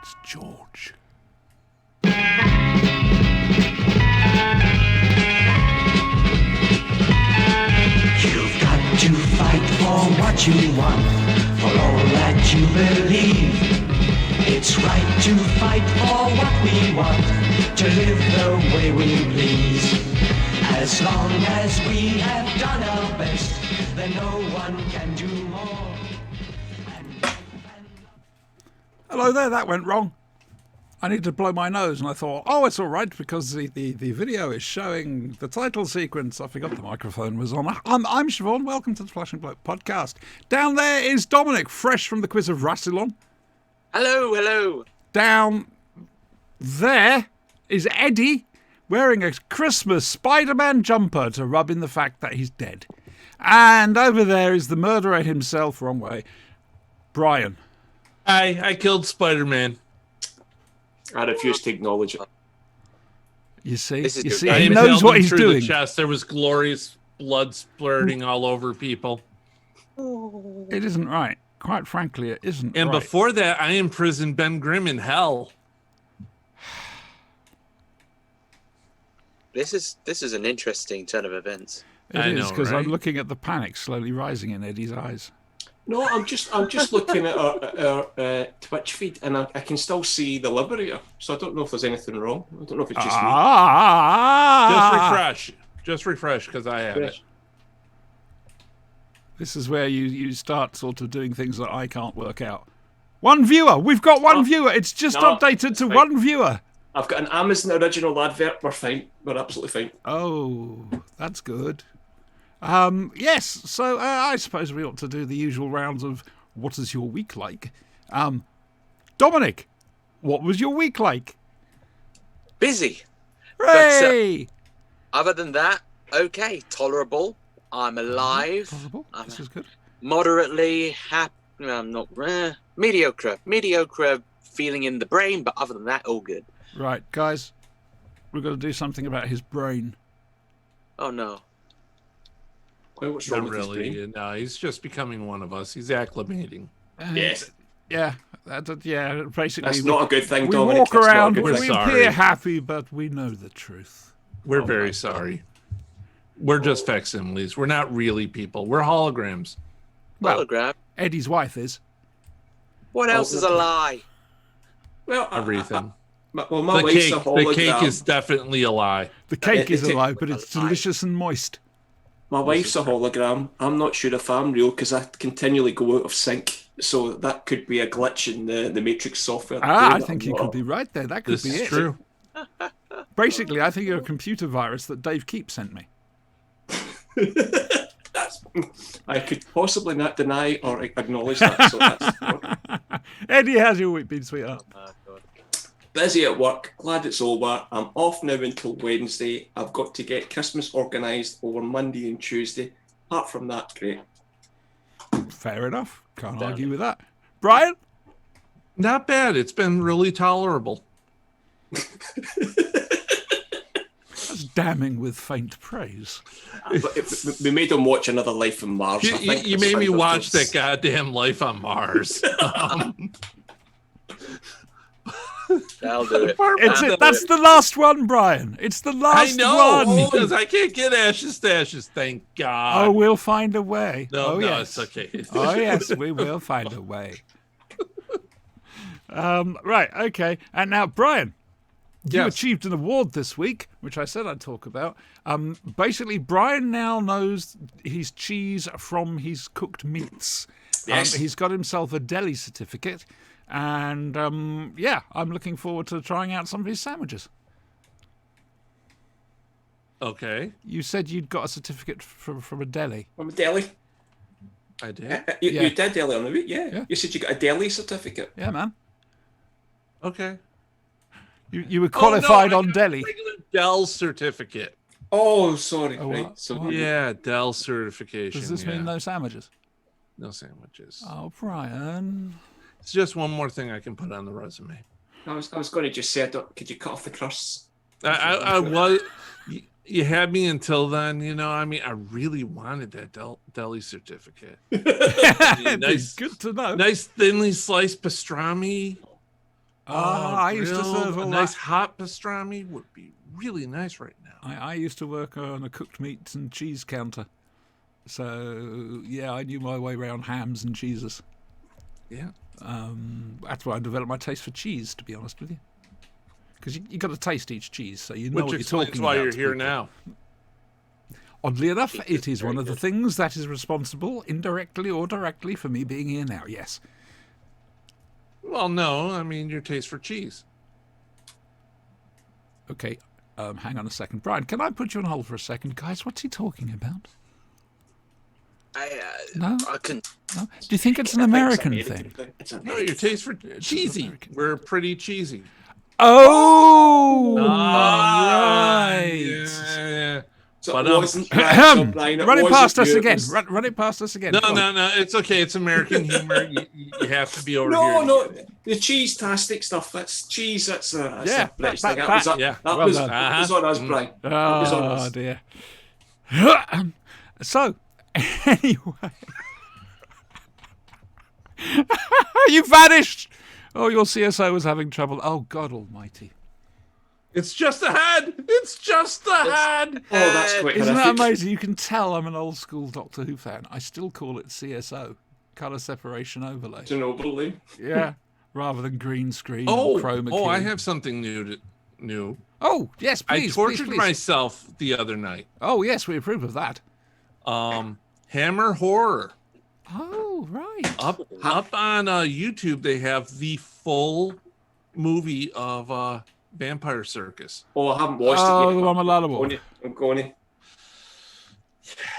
It's George. You've got to fight for what you want, for all that you believe. It's right to fight for what we want, to live the way we please. As long as we have done our best, then no one can do more. Hello there, that went wrong. I needed to blow my nose, and I thought, oh, it's all right, because the video is showing the title sequence. I forgot the microphone was on. I'm Siobhan. Welcome to the Flashing Bloke podcast. Down there is Dominic, fresh from the quiz of Rassilon. Hello, hello. Down there is Eddie, wearing a Christmas Spider-Man jumper to rub in the fact that he's dead. And over there is the murderer himself, wrong way, Brian. I killed Spider-Man. I refuse to acknowledge it. You see, This is you good. see, I he impaled knows him what he's through doing. The chest. There was glorious blood splurting all over people. It isn't right. Quite frankly, it isn't And right. before that, I imprisoned Ben Grimm in hell. This is an interesting turn of events. I It is, know, because I'm right? looking at the panic slowly rising in Eddie's eyes. No, I'm just looking at our Twitch feed, and I can still see the Liberator. So I don't know if there's anything wrong. I don't know if it's just me. Just refresh, because I have it. This is where you start sort of doing things that I can't work out. One viewer! We've got one viewer! It's just No, updated it's to fine. one viewer! I've got an Amazon original advert. We're fine. We're absolutely fine. Oh, that's good. Yes, so I suppose we ought to do the usual rounds of what is your week like? Dominic, what was your week like? Busy. Hooray! Other than that, okay, tolerable. I'm alive. Possible. I'm This is good. moderately happy. I'm not mediocre. Mediocre feeling in the brain, but other than that, all good. Right, guys, we've got to do something about his brain. Oh no. Well, what's wrong Not with his brain? really. No, he's just becoming one of us. He's acclimating. Yes. Yeah, basically. That's not a good thing, we Dominic. walk That's not a around, good we thing. sorry. appear happy, but we know the truth. We're Oh very my sorry. We're just facsimiles. We're not really people. We're holograms. Well, Hologram. Eddie's wife is. What else is a lie? Well, Everything. my The wife's cake. a The hologram. cake is definitely a lie. The cake is it's a- alive, but it's a lie. delicious and moist. My wife's a hologram. I'm not sure if I'm real because I continually go out of sync. So that could be a glitch in the Matrix software. I think you could be right there. That could This be is it. true. Basically, I think you're a computer virus that Dave Keep sent me. I could possibly not deny or acknowledge that. So that's Eddie, how's your week been, sweetheart? Oh, God. busy at work. Glad it's over. I'm off now until Wednesday. I've got to get Christmas organised over Monday and Tuesday. Apart from that, great. Fair enough. Can't Damn argue with that. Brian? Not bad. It's been really tolerable. That's damning with faint praise. But we made him watch another Life on Mars. I think You that's made me how it watch goes. that goddamn Life on Mars. That'll do it. That's the last one, Brian. It's the I last know, one. because I can't get Ashes to Ashes. Thank God. Oh, we'll find a way. no, oh, no, yes. it's okay. Oh, yes, we will find a way. Right, okay. And now, Brian, you Yes. achieved an award this week, which I said I'd talk about. Basically, Brian now knows his cheese from his cooked meats. Yes. He's got himself a deli certificate. And, yeah, I'm looking forward to trying out some of his sandwiches. Okay, You said you'd got a certificate from a deli. From a deli. I did. You, Yeah. you did deli on the week, yeah. Yeah. You said you got a deli certificate. Yeah, man. Okay. You were qualified Oh, no, I on got a deli. regular Dell certificate. Oh, sorry. Oh, right. what? So What? Yeah, Dell certification. Does this mean yeah. no sandwiches? No sandwiches? Oh, Brian. It's just one more thing I can put on the resume. I was going to just say, could you cut off the crusts? I was. You had me until then, you know. I mean, I really wanted that deli certificate. It'd be Nice. good to know. Nice thinly sliced pastrami, I used to grilled, serve a all nice that. hot pastrami would be really nice right now. I used to work on a cooked meats and cheese counter. So, yeah, I knew my way around hams and cheeses. Yeah. That's why I developed my taste for cheese, to be honest with you. Because you got to taste each cheese, so you know Which what you're explains talking why about. you're to here people. now. Oddly enough, Cheese it is is one very of the good. things that is responsible, indirectly or directly, for me being here now, yes. Well, no, I mean your taste for cheese. Okay, hang on a second. Brian, can I put you on hold for a second? Guys, what's he talking about? No? I can. No? Do you think it's an I think American it's thing? It's No, American. your taste for cheesy. American. We're pretty cheesy. Oh, Ah, right. yeah. So But, it wasn't right, so Brian, it Run it wasn't past us you, it again. was- Run it past us again. No, Come on. no, it's okay. It's American humor. You have to be over here. No, to no, get it. the cheese-tastic stuff. That's cheese. That's Yeah, a British that- thing. That, that- was, yeah. that, Well was, done. that was on us, Brian. That was on Oh, us. dear. So, anyway. You vanished! Oh, your CSO was having trouble. Oh, God almighty. It's just a head. It's just a head. Oh, that's quite Isn't that horrific. amazing? You can tell I'm an old school Doctor Who fan. I still call it CSO, colour separation overlay. Ginobili. Yeah, rather than green screen Oh, or chroma key. I have something new. Oh, yes, please, I tortured please. myself the other night. Oh, yes, we approve of that. Hammer Horror. Oh, right. Up on YouTube, they have the full movie of Vampire Circus. Oh, I haven't watched Oh, it the yet. one with Lala I'm Ward. going to.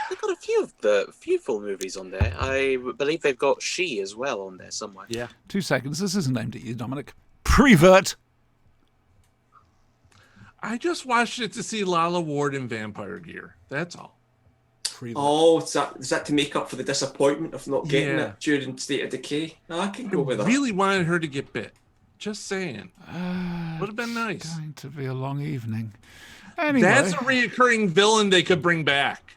They've got a few full movies on there. I believe they've got She as well on there somewhere. Yeah. 2 seconds. This isn't aimed at you, Dominic. Prevert. I just watched it to see Lala Ward in vampire gear. That's all. Prevert. Oh, is that to make up for the disappointment of not getting Yeah. it during State of Decay? No, I can go with I that. really wanted her to get bit. Just saying. Ah, Would have been nice. Going to be a long evening. Anyway, That's a reoccurring villain they could bring back.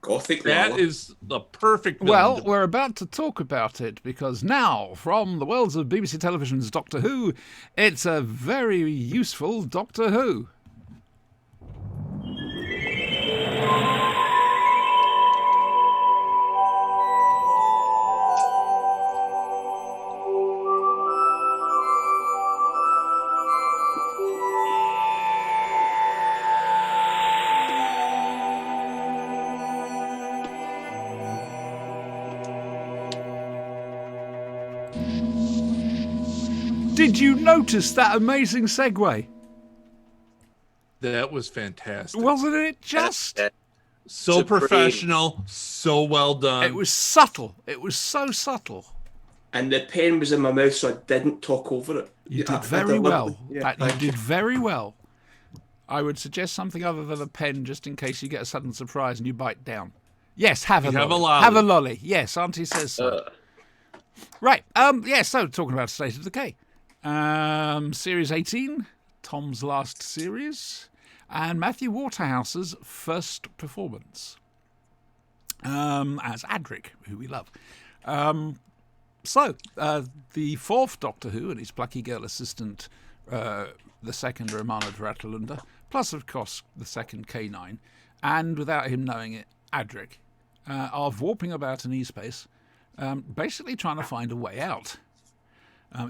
Gothic That Lala. is the perfect villain. well, to- we're about to talk about it because now, from the worlds of BBC Television's Doctor Who, it's a very useful Doctor Who. Did you notice that amazing segue? that was fantastic. Wasn't it just? So Supreme. professional, so well done. It was subtle. It was so subtle. And the pen was in my mouth, so I didn't talk over it. You Yeah, did very I well. Yeah, You thank did very well. I would suggest something other than a pen, just in case you get a sudden surprise and you bite down. Yes, have a You lolly. have a lolly. Have a lolly. Yes, Auntie says so. Right. Yeah. So talking about State of Decay, Series 18, Tom's last series, and Matthew Waterhouse's first performance as Adric, who we love. So, the fourth Doctor Who and his plucky girl assistant, the second Romana Dratalunda, plus, of course, the second K9, and without him knowing it, Adric, are warping about in E-Space, basically trying to find a way out.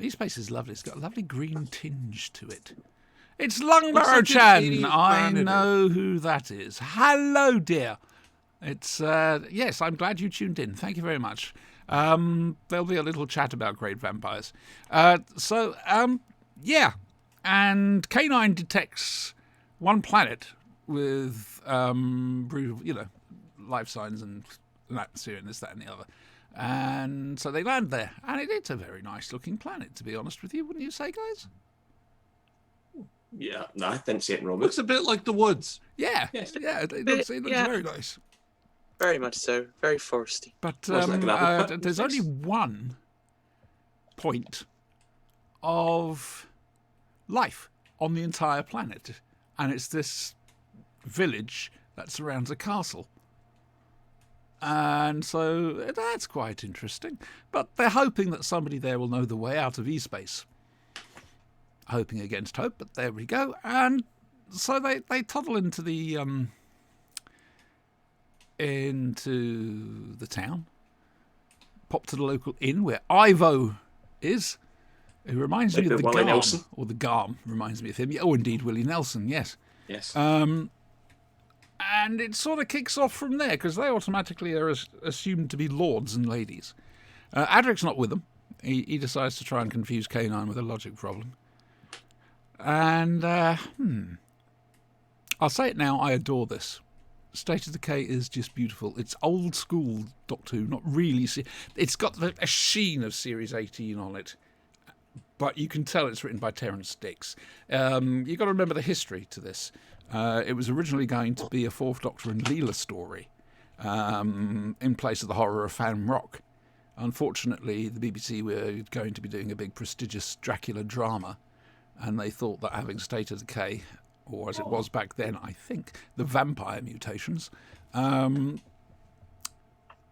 E-Space is lovely. It's got a lovely green tinge to it. It's Longbarrow like an Chan. alien I planet. know who that is. Hello, dear. It's yes, I'm glad you tuned in. Thank you very much. There'll be a little chat about great vampires. Yeah, and K9 detects one planet with life signs and atmosphere and this, that, and the other. And so they land there, and it's a very nice looking planet, to be honest with you, wouldn't you say, guys? Yeah, no, I didn't say it wrong. Looks a bit like the woods. Yeah, Yes. yeah, it looks Yeah. very nice. Very much so. Very foresty. But Wasn't like an apple. there's only one point of life on the entire planet, and it's this village that surrounds a castle. And so that's quite interesting. But they're hoping that somebody there will know the way out of E-Space. hoping against hope, but there we go. And so they toddle into the town, pop to the local inn where Ivo is. It reminds me of the Willie Garm, Nelson. or the Garm reminds me of him. Oh, indeed, Willie Nelson, yes. Yes. And it sort of kicks off from there, because they automatically are assumed to be lords and ladies. Adric's not with them. He decides to try and confuse K9 with a logic problem. And, I'll say it now, I adore this. State of Decay is just beautiful. It's old school Doctor Who, not really. It's got a sheen of Series 18 on it, but you can tell it's written by Terrance Dicks. You've got to remember the history to this. It was originally going to be a Fourth Doctor and Leela story in place of the horror of Fan Rock. Unfortunately, the BBC were going to be doing a big prestigious Dracula drama, and they thought that having State of Decay, or as it was back then, I think, the vampire mutations,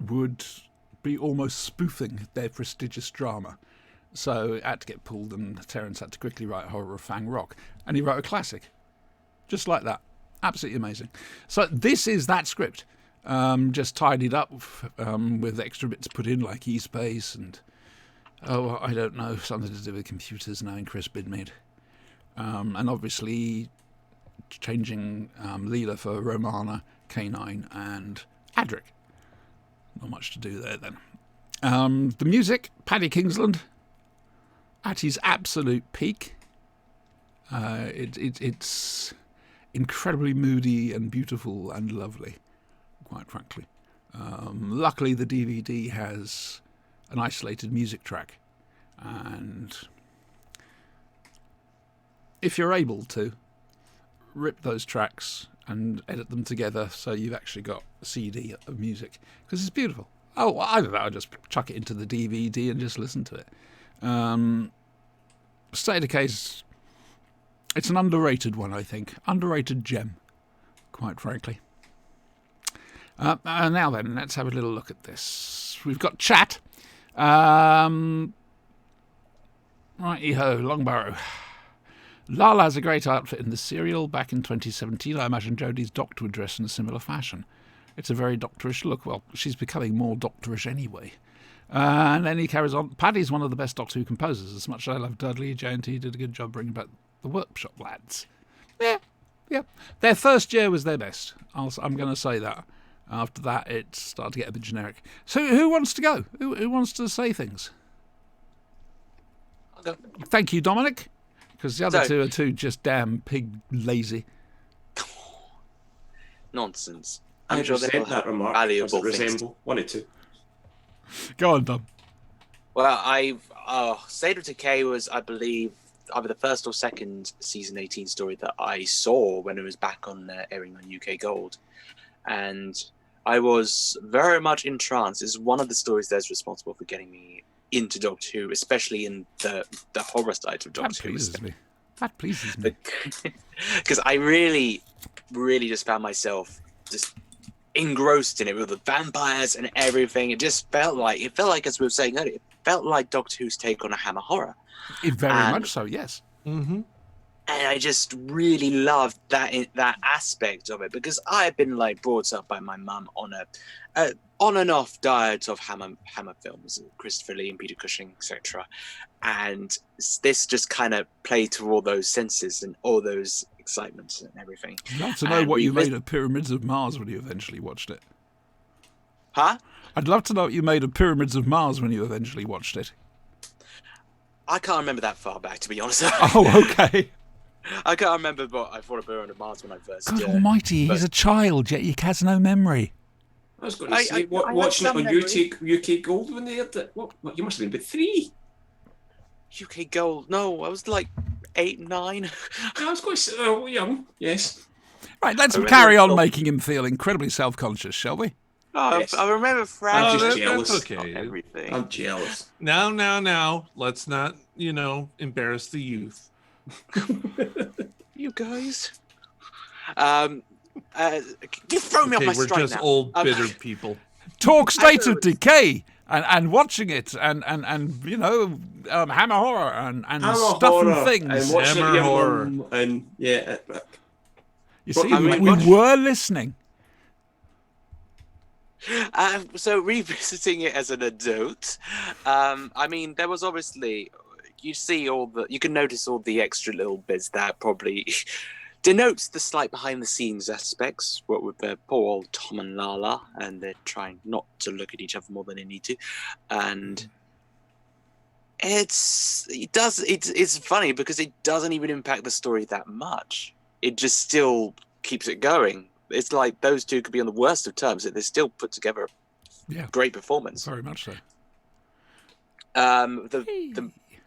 would be almost spoofing their prestigious drama. So it had to get pulled, and Terrance had to quickly write Horror of Fang Rock. And he wrote a classic. Just like that. Absolutely amazing. So this is that script. Just tidied up with extra bits put in, like E-Space and, I don't know, something to do with computers now in Chris Bidmead. And obviously changing Leela for Romana, K9 and Adric. Not much to do there then. The music, Paddy Kingsland, at his absolute peak. It's incredibly moody and beautiful and lovely, quite frankly. Luckily, the DVD has an isolated music track, and if you're able to, rip those tracks and edit them together so you've actually got a CD of music, because it's beautiful. Oh, either that or just chuck it into the DVD and just listen to it. State of Decay's, it's an underrated one, I think. Underrated gem, quite frankly. Now then, let's have a little look at this. We've got chat. Righty-ho, Longbarrow. Lala has a great outfit in the serial. Back in 2017, I imagine Jodie's Doctor would dress in a similar fashion. It's a very doctorish look. Well, she's becoming more doctorish anyway. And then he carries on. Paddy's one of the best Doctor Who composers. As much as I love Dudley, J&T did a good job bringing back the Workshop lads. Yeah. Their first year was their best. I'm going to say that. After that, it started to get a bit generic. So who wants to go? Who wants to say things? I'll go. Thank you, Dominic. Because the other So- two are too just damn pig lazy. Nonsense. I I'm sure they'll resent that have remark. valuable Does it things. resemble? One or two. Go on, Dom. Well, State of Decay was, I believe, either the first or second season 18 story that I saw when it was back on airing on UK Gold, and I was very much entranced. It's one of the stories that's responsible for getting me into Doctor Who, especially in the horror side of That Doctor Who. pleases me. That pleases me. Because I really, really just found myself just engrossed in it with the vampires and everything. It felt like, as we were saying earlier, it felt like Doctor Who's take on a Hammer horror. Very And- much so, yes. Mm-hmm. And I just really loved that aspect of it, because I've been brought up by my mum on a on and off diet of Hammer films, Christopher Lee and Peter Cushing, etc. And this just kind of played to all those senses and all those excitements and everything. I'd love to know And what you we made of Pyramids of Mars when you eventually watched it. Huh? I'd love to know what you made of Pyramids of Mars when you eventually watched it. I can't remember that far back, to be honest. Oh, okay. I can't remember what I thought of Pyramid of Mars when I first. God almighty, he's a child, yet he has no memory. I was going to I say, have watching it some on memory. UK Gold when they aired it. What, you must have been about 3. UK Gold. No, I was 8, 9. I was going to say, young, yes. Right, let's I remember carry on Phil- making him feel incredibly self-conscious, shall we? Oh, Yes. I remember I'm Frank. just that- jealous. that's okay. Everything. I'm jealous. Now, let's not, embarrass the youth. You guys. You throw me Okay, off my we're strike just now. old, bitter people. Talk State of Decay and watching it and you know, Hammer Horror and Hammer stuff horror and things. and watching Hammer it with your horror. mum and yeah, You see, I mean, we watch- were listening. So revisiting it as an adult, I mean, there was obviously you can notice all the extra little bits that probably denotes the slight behind the scenes aspects. What with poor old Tom and Lala, and they're trying not to look at each other more than they need to, and it's funny because it doesn't even impact the story that much. It just still keeps it going. It's like those two could be on the worst of terms, and they still put together a Yeah. great performance. Very much so.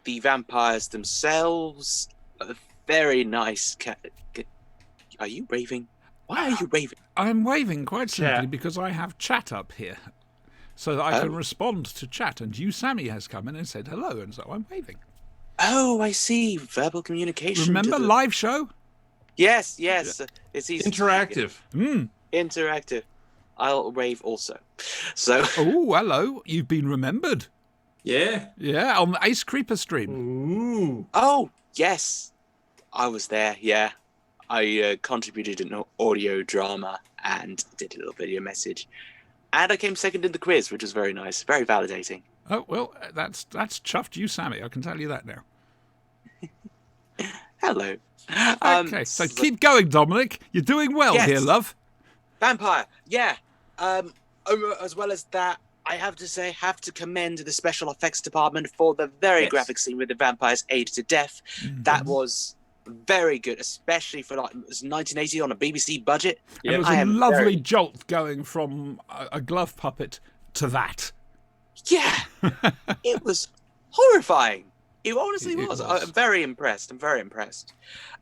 The vampires themselves, a very nice. Are you raving? Why are you raving? I'm waving quite simply Chat. because I have chat up here, so that I can Oh. respond to chat. And you, Sammy, has come in and said hello, and so I'm waving. Oh, I see. Verbal communication. Remember to the- live show? Yes. It's easy. Interactive. Interactive. I'll rave also. So Oh, hello. You've been remembered. yeah. Yeah, on the Ace Creeper stream. Ooh. Oh, yes. I was there, yeah. I contributed an audio drama and did a little video message. And I came second in the quiz, which was very nice, very validating. Oh, well, that's chuffed you, Sammy. I can tell you that now. Hello. Okay, so keep going, Dominic. You're doing well Yes. here, love. Vampire, yeah. As well as that, I have to commend the special effects department for the very Yes. graphic scene with the vampires aged to death. That was very good, especially for like it was 1980 on a BBC budget. And it was I a am lovely very- jolt going from a glove puppet to that. Yeah, it was horrifying. It honestly It was. was. I'm very impressed.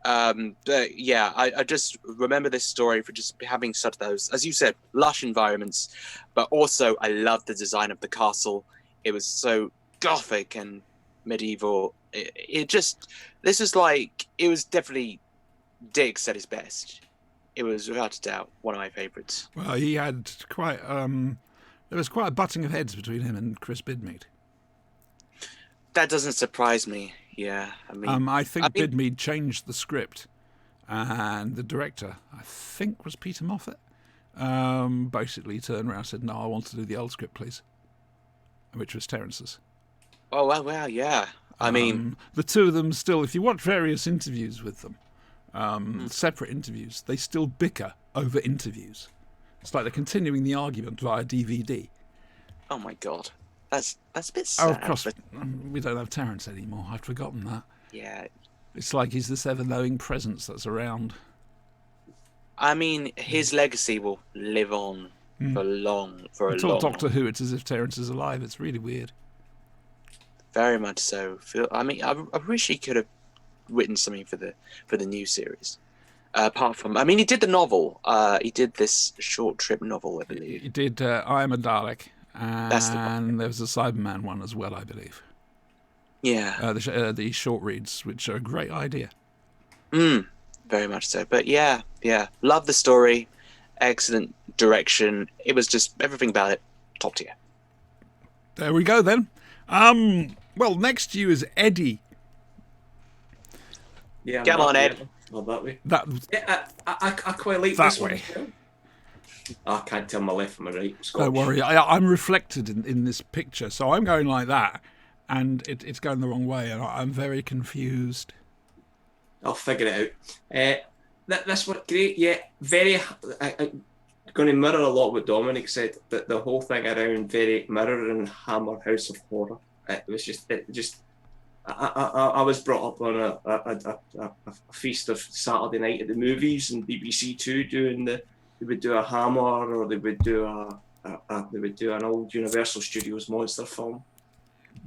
But yeah, I just remember this story for just having such those, as you said, lush environments. But also, I loved the design of the castle. It was so gothic and medieval. It was definitely Diggs at his best. It was without a doubt one of my favorites. Well, he had quite. There was quite a butting of heads between him and Chris Bidmead. That doesn't surprise me. Yeah, I mean, I think I mean- Bidmead changed the script, and the director, I think, was Peter Moffat. Basically turned around and said, "No, I want to do the old script, please," which was Terence's. oh well, yeah. I mean, The two of them still, if you watch various interviews with them, separate interviews, they still bicker over interviews. It's like they're continuing the argument via DVD. oh my god, that's a bit Oh, sad. of course, but we don't have Terence anymore. I'd forgotten that. yeah, It's like he's this ever-knowing presence that's around. I mean, his legacy will live on for a long. It's all Doctor Who. It's as if Terence is alive. It's really weird. Very much so. I mean, I wish he could have written something for the new series. Apart from, I mean, he did the novel. He did this short trip novel, I believe. He did I Am a Dalek, That's the one. and there was a Cyberman one as well, I believe. Yeah, The short reads, which are a great idea. very much so. But yeah, love the story, excellent direction. It was just everything about it, top tier. There we go then. Well, next to you is Eddie. Yeah. I'm Come that on, way. Ed. Not that way. That Yeah, I quite like That this way. one. I can't tell my left from my right. Scotch. Don't worry, I'm reflected in this picture, so I'm going like that, and it's going the wrong way, and I'm very confused. I'll figure it out. This one, great. Yeah, very. I'm going to mirror a lot what Dominic said. That the whole thing around very mirroring Hammer House of Horror. It was just. I was brought up on a feast of Saturday night at the movies and BBC Two doing they would do a Hammer or they would do an old Universal Studios monster film.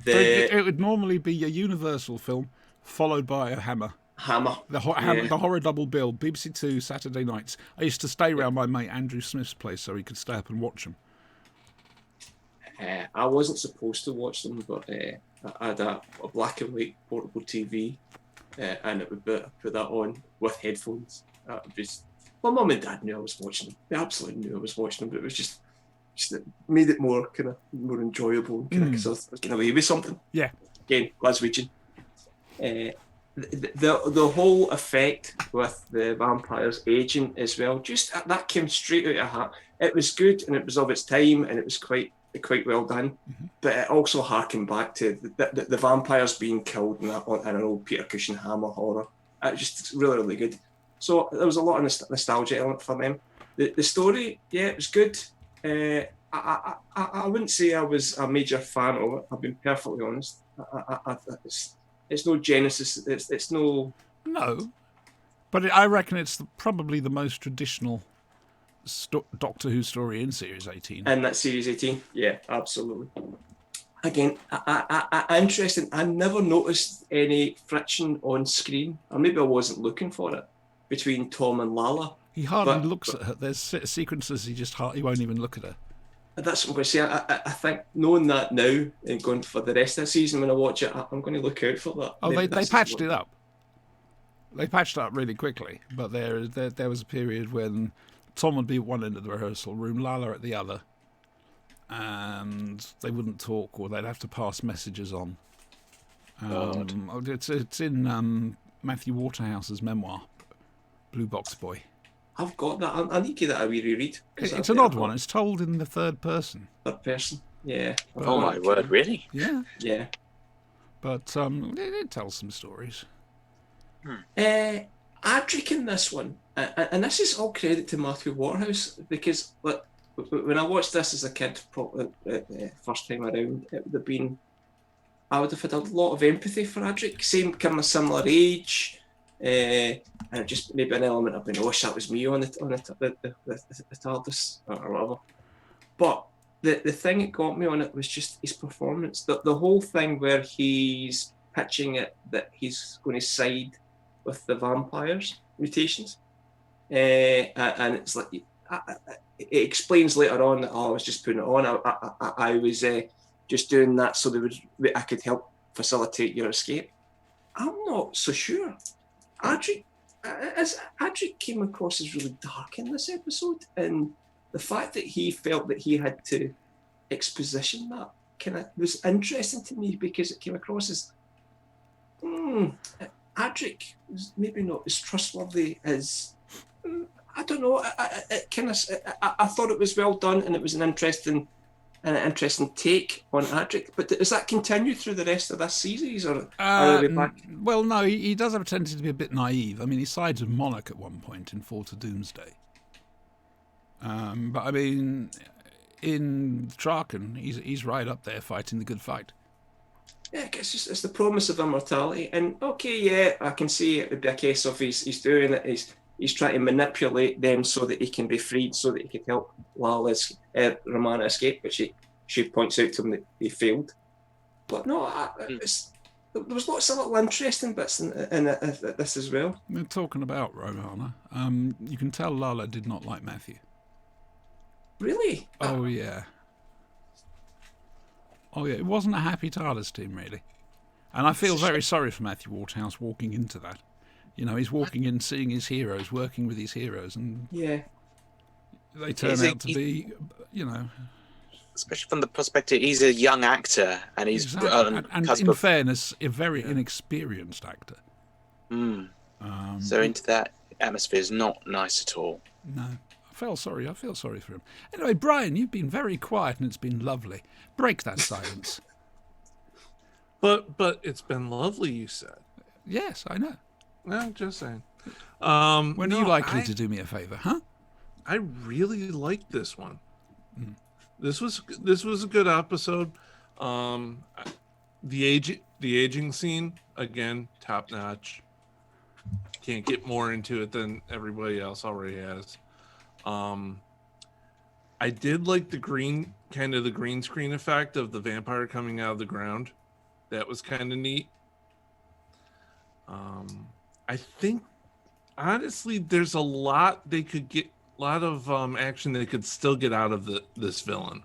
It would normally be a Universal film followed by a Hammer. Hammer. The horror double bill, BBC Two Saturday nights. I used to stay round my mate Andrew Smith's place so he could stay up and watch them. I wasn't supposed to watch them, but I had a black and white portable TV, and it would put that on with headphones. My mum and dad knew I was watching them. They absolutely knew I was watching them, but it was just just made it more enjoyable, kind of because I was getting away with something. Yeah. Again, Glaswegian. The whole effect with the vampires aging as well, just that came straight out of hat. It was good and it was of its time and it was quite well done, but it also harkened back to the vampires being killed in an old Peter Cushing Hammer horror. It was just really good. So there was a lot of nostalgia element for them. The story, yeah, it was good. I wouldn't say I was a major fan of it. I've been perfectly honest. It's no Genesis. It's no. No, but I reckon it's probably the most traditional Doctor Who story in Series 18. And that Series 18, yeah, absolutely. Again, I interesting. I never noticed any friction on screen, or maybe I wasn't looking for it, between Tom and Lala. He hardly looks at her. There's sequences he won't even look at her. That's what I'm going to say. I think knowing that now and going for the rest of the season when I watch it, I'm going to look out for that. Oh, they patched it up. They patched it up really quickly, but there was a period when Tom would be at one end of the rehearsal room, Lala at the other, and they wouldn't talk, or they'd have to pass messages on. It's in Matthew Waterhouse's memoir, Blue Box Boy. I've got that. I need to give that a wee reread. It's an odd one. It's told in the third person. Third person, yeah. Oh my word, really? Yeah. Yeah. But it tells some stories. Adric in this one, and this is all credit to Matthew Waterhouse, because when I watched this as a kid, first time around, I would have had a lot of empathy for Adric. Same kind of similar age. And just maybe an element of, I wish that was me on the TARDIS or whatever. But the thing that got me on it was just his performance. The whole thing where he's pitching it that he's going to side with the vampires mutations, and it's like it explains later on that I was just putting it on. I was just doing that so I could help facilitate your escape. I'm not so sure. Adric came across as really dark in this episode, and the fact that he felt that he had to exposition that kind of was interesting to me, because it came across as Adric was maybe not as trustworthy as I don't know. I thought it was well done, and it was an interesting take on Adric. But does that continue through the rest of this series, or are we back? Well, no, he does have a tendency to be a bit naive. I mean, he sides with Monarch at one point in Fall to Doomsday. But I mean, in Traken, he's right up there fighting the good fight. Yeah, it's the promise of immortality, and okay, yeah, I can see it would be a case of he's doing it. He's trying to manipulate them so that he can be freed, so that he can help Lala's Romana escape, which she points out to him that he failed. But no, there was lots of little interesting bits in this as well. We're talking about Romana. You can tell Lala did not like Matthew. Really? Oh yeah. Oh yeah, it wasn't a happy TARDIS team, really. And I feel very sorry for Matthew Waterhouse walking into that. You know, he's walking in, seeing his heroes, working with his heroes, and yeah, they turn out to be, you know... Especially from the perspective, he's a young actor, and he's... Exactly. And in fairness, a very inexperienced actor. So into that atmosphere is not nice at all. No. I feel sorry for him. Anyway, Brian, you've been very quiet, and it's been lovely. Break that silence. But it's been lovely, you said. Yes, I know. No, just saying. When are you likely to do me a favour, huh? I really liked this one. This was a good episode. The aging scene, again, top notch. Can't get more into it than everybody else already has. I did like the green screen effect of the vampire coming out of the ground. That was kind of neat. I think, honestly, there's a lot they could get, a lot of action they could still get out of this villain.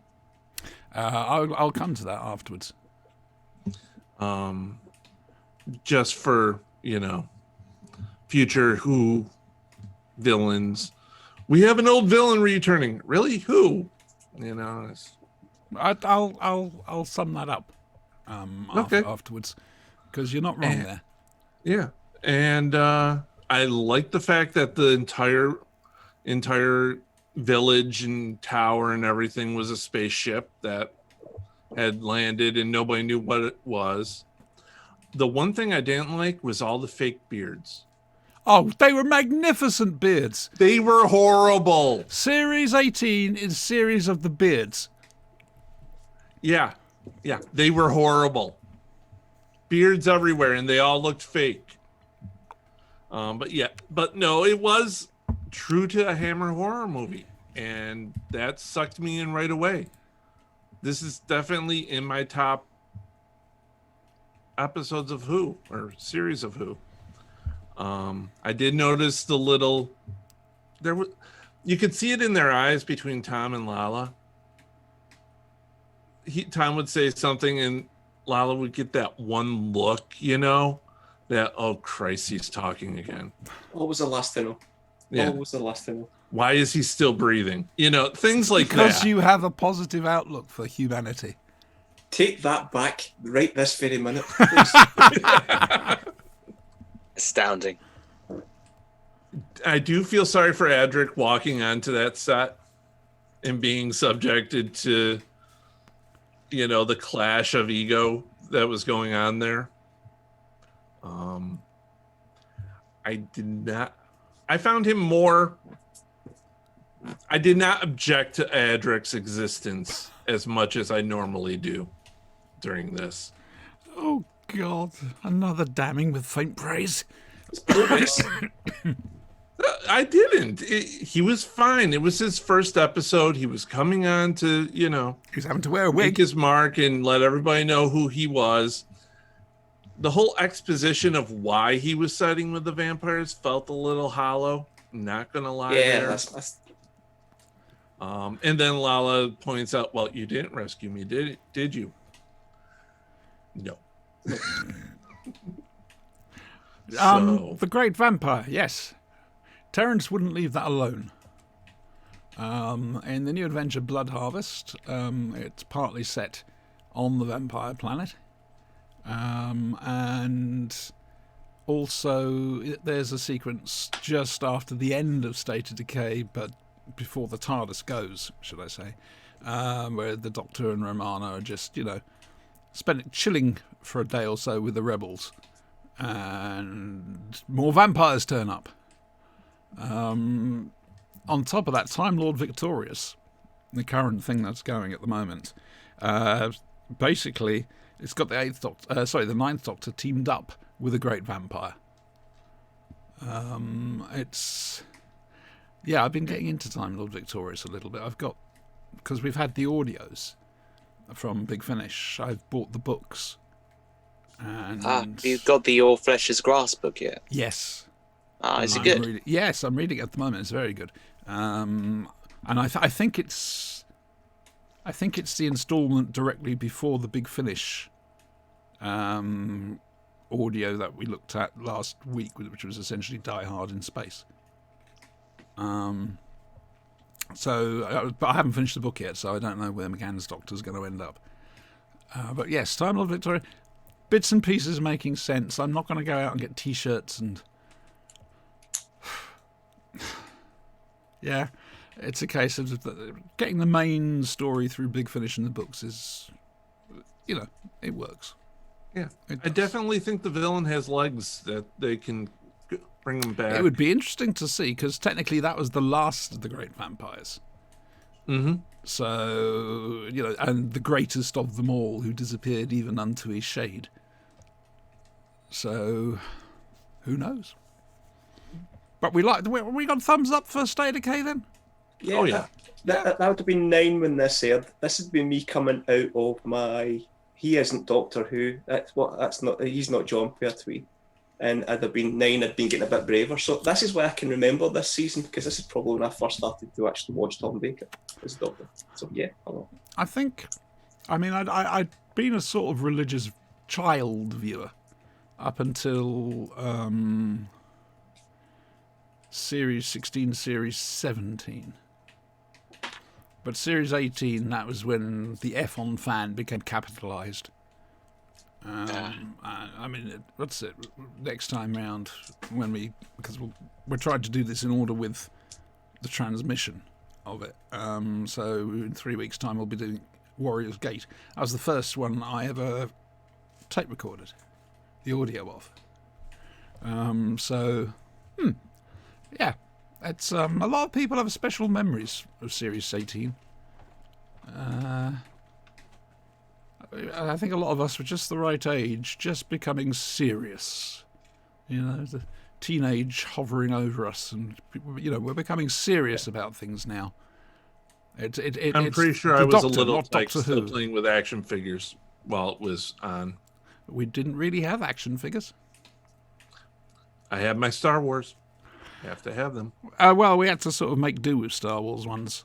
I'll come to that afterwards. Just for, future Who villains. We have an old villain returning. Really? Who? You know. I'll sum that up Okay. afterwards, because you're not wrong there. Yeah, and I like the fact that the entire village and tower and everything was a spaceship that had landed and nobody knew what it was. The one thing I didn't like was all the fake beards. Oh, they were magnificent beards. They were horrible. Series 18 is Series of the Beards. Yeah, they were horrible. Beards everywhere, and they all looked fake. But no, it was true to a Hammer horror movie, and that sucked me in right away. This is definitely in my top episodes of Who, or series of Who. I did notice the little you could see it in their eyes between Tom and Lala. Tom would say something and Lala would get that one look, that, oh Christ, he's talking again. Always the last to know. Yeah. Always the last to know. Why is he still breathing? Things like Because that. you have a positive outlook for humanity. Take that back right this very minute, please. Astounding. I do feel sorry for Adric walking onto that set and being subjected to, the clash of ego that was going on there. I found him more. I did not object to Adric's existence as much as I normally do during this. Oh, God. Another damning with faint praise. I didn't. He was fine. It was his first episode. He was coming on to, He was having to wear a make wig. his mark and let everybody know who he was. The whole exposition of why he was siding with the vampires felt a little hollow. Not gonna lie. Yeah, there. that's And then Lala points out, "Well, you didn't rescue me, did you?" No. The Great Vampire, yes. Terence wouldn't leave that alone. In the new adventure Blood Harvest, it's partly set on the vampire planet. And also there's a sequence just after the end of State of Decay, but before the TARDIS goes, should I say, where the Doctor and Romana are just, chilling for a day or so with the rebels. And more vampires turn up. On top of that, Time Lord Victorious, the current thing that's going at the moment, basically it's got the Ninth Doctor teamed up with a great vampire. I've been getting into Time Lord Victorious a little bit. Because we've had the audios from Big Finish. I've bought the books. And You've got the All Flesh is Grass book yet? yes. Is it good? Yes, I'm reading it at the moment. It's very good. And I think it's the instalment directly before the Big Finish audio that we looked at last week, which was essentially Die Hard in Space. But I haven't finished the book yet, so I don't know where McGann's Doctor's going to end up. But yes, Time Lord Victoria, bits and pieces making sense. I'm not going to go out and get T-shirts and... Yeah, it's a case of getting the main story through Big Finish in the books is, it works. Yeah, It I does. definitely think the villain has legs that they can bring him back. It would be interesting to see, because technically that was the last of the great vampires. Mm-hmm. So, and the greatest of them all, who disappeared even unto his shade. So, who knows? But we got thumbs up for State of Decay then? Yeah, Oh, yeah. That would have been 9 when this aired. This would be me coming out of my. He isn't Doctor Who. He's not John Pertwee. And I'd have been 9. I'd been getting a bit braver. So this is why I can remember this season, because this is probably when I first started to actually watch Tom Baker as Doctor. So yeah, I know. I'd been a sort of religious child viewer up until Series 16, Series 17. But Series 18, that was when the F on fan became capitalised. I mean, what's it? Next time round, because we're trying to do this in order with the transmission of it. So in 3 weeks' time, we'll be doing Warrior's Gate. That was the first one I ever tape recorded the audio of. Yeah, it's a lot of people have special memories of Series 18. I think a lot of us were just the right age, just becoming serious. You know, the teenage hovering over us, and we're becoming serious about things now. I'm pretty sure I was a little like still playing with action figures while it was on. We didn't really have action figures. I had my Star Wars. You have to have them. Well, we had to sort of make do with Star Wars ones.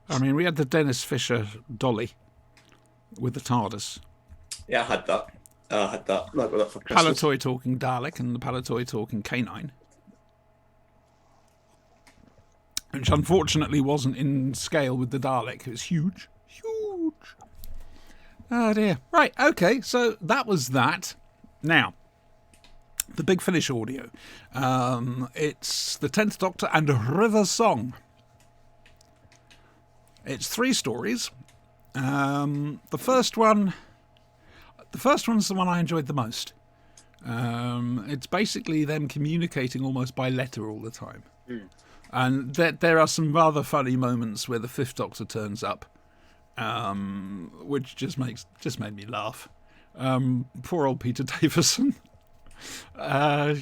I mean, we had the Dennis Fisher dolly with the TARDIS. Yeah, I had that. I got that for Christmas. Palatoy talking Dalek and the Palatoy talking K9. Which unfortunately wasn't in scale with the Dalek. It was huge. Huge. Oh dear. Right, okay, so that was that. Now, the Big Finish audio. It's the 10th Doctor and River Song. It's 3 stories. The first one's the one I enjoyed the most. It's basically them communicating almost by letter all the time. And there are some rather funny moments where the 5th Doctor turns up, which just made me laugh. Poor old Peter Davison. Yeah,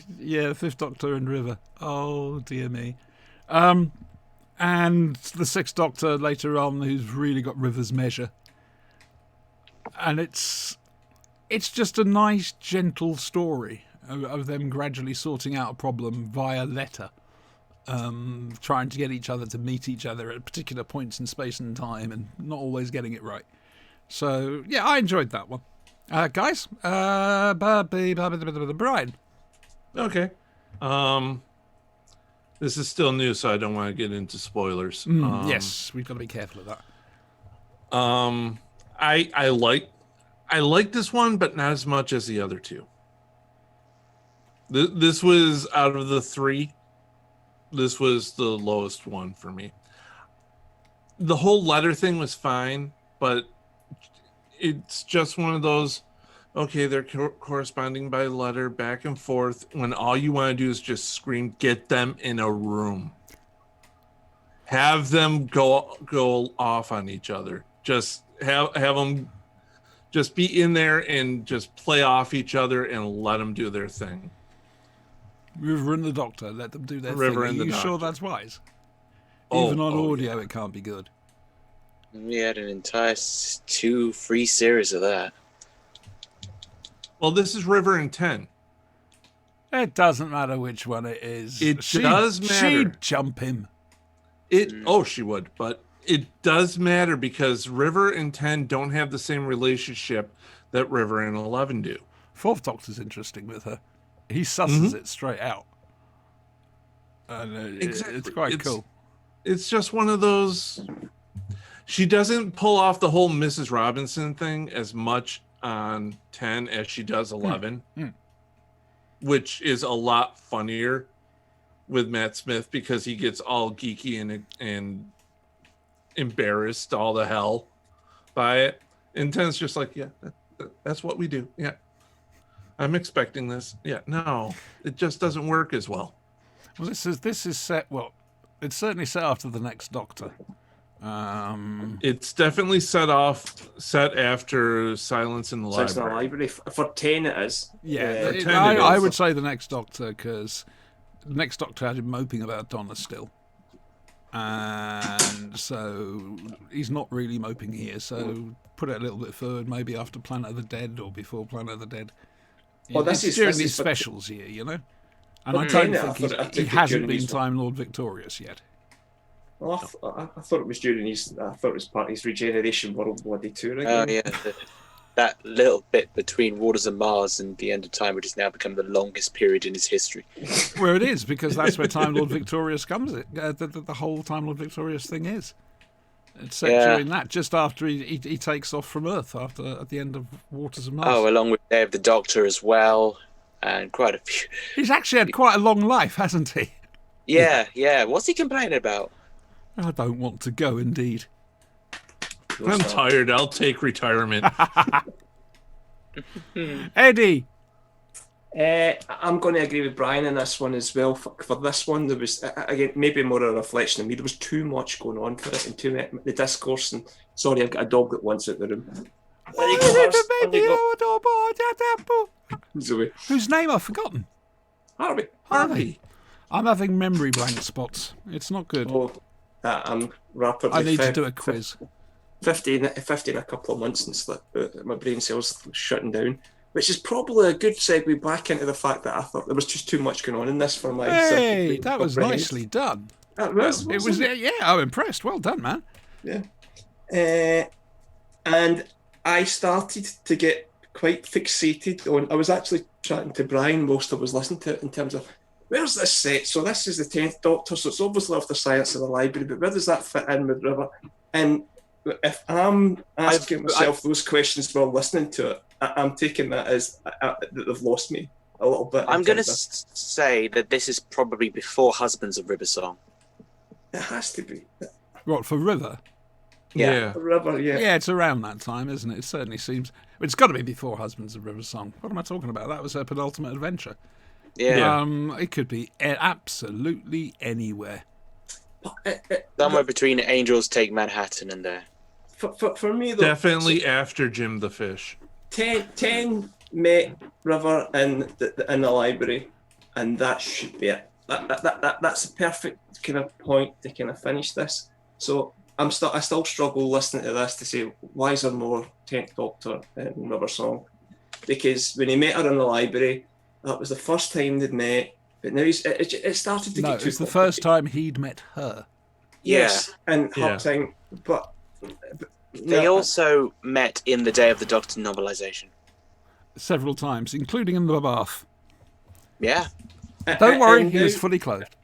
5th Doctor and River. Oh dear me. And the 6th Doctor later on, who's really got River's measure. And it's just a nice, gentle story of them gradually sorting out a problem via letter. Trying to get each other to meet each other at particular points in space and time, and not always getting it right. So, yeah, I enjoyed that one. Guys, Brian. Okay. This is still new, so I don't want to get into spoilers. Yes, we've got to be careful of that. I like this one, but not as much as the other 2. This was out of the 3. This was the lowest one for me. The whole letter thing was fine, but it's just one of those, okay, they're corresponding by letter back and forth when all you want to do is just scream, get them in a room. Have them go off on each other. Just have them just be in there and just play off each other and let them do their thing. River and the Doctor, let them do their River thing. and Are you the sure Doctor. that's wise? Even on audio, it can't be good. We had an entire 2 free series of that. Well, this is River and 10. It doesn't matter which one it is. It does matter. She'd jump him. She would, but it does matter because River and 10 don't have the same relationship that River and 11 do. 4th Doctor's interesting with her. He susses it straight out. And Exactly. It's quite cool. It's just one of those. She doesn't pull off the whole Mrs. Robinson thing as much on 10 as she does 11, which is a lot funnier with Matt Smith because he gets all geeky and embarrassed all the hell by it. And 10's just like, yeah, that's what we do. Yeah. I'm expecting this. Yeah, no, it just doesn't work as well. Well, this is set. Well, it's certainly set after the next Doctor. It's definitely set after Silence in the So it's in the Library. library. For 10 it is. Yeah, For 10 I would say the next Doctor, because the next Doctor had him moping about Donna still. And so he's not really moping here. So put it a little bit forward, maybe after Planet of the Dead or before Planet of the Dead. Well, It's this during is these for- specials here, you know. And For I 10, don't I think thought- I he think hasn't during been these- Time Lord Victorious yet. Well, I thought it was during his. I thought it was part of his regeneration world bloody tour again. Oh yeah, that little bit between Waters of Mars and the End of Time, which has now become the longest period in his history. Well, it is, because that's where Time Lord Victorious comes. The whole Time Lord Victorious thing is. It's set Yeah. during that, just after he takes off from Earth at the end of Waters of Mars. Oh, along with Day of the Doctor as well, and quite a few. He's actually had quite a long life, hasn't he? Yeah. What's he complaining about? I don't want to go, indeed. I'm tired. I'll take retirement. Eddie! I'm going to agree with Brian on this one as well. For this one, there was, again, maybe more a reflection of me. There was too much going on for it, and too much the discourse. And sorry, I've got a dog that wants out the room. There you go, Lars. There you go. Zoe. Whose name I've forgotten. Harvey. Harvey. I'm having memory blank spots. It's not good. Oh, I'm rapidly. I need to do a quiz. 50 in a couple of months and my brain cells shutting down, which is probably a good segue back into the fact that I thought there was just too much going on in this for my. Hey, that was nicely done. That was. It was. Yeah, I'm impressed. Well done, man. Yeah. And I started to get quite fixated on. I was actually chatting to Brian whilst I was listening to it in terms of where's this set. So this is the 10th Doctor. So it's obviously off the Science of the Library, but where does that fit in with River? And if I'm asking myself those questions while listening to it, I'm taking that as that they've lost me a little bit. I'm going to say that this is probably before Husbands of River Song. It has to be. What, for River? Yeah. River, yeah. Yeah, it's around that time, isn't it? It certainly seems. It's got to be before Husbands of River Song. What am I talking about? That was her penultimate adventure. Yeah. It could be absolutely anywhere. Somewhere between Angels Take Manhattan and there. For me, though, Definitely after Jim the Fish. 10 met River in the library, and that should be it. That's a perfect kind of point to kind of finish this. So I still struggle listening to this to say why is there more 10th Doctor in River Song? Because when he met her in the library, that was the first time they'd met. But now it started to get too. It's the first time he'd met her. Yes, and her Yeah. time, but They also met in the Day of the Doctor novelization. Several times, including in the bath. Yeah. Don't worry, and he now- was fully clothed.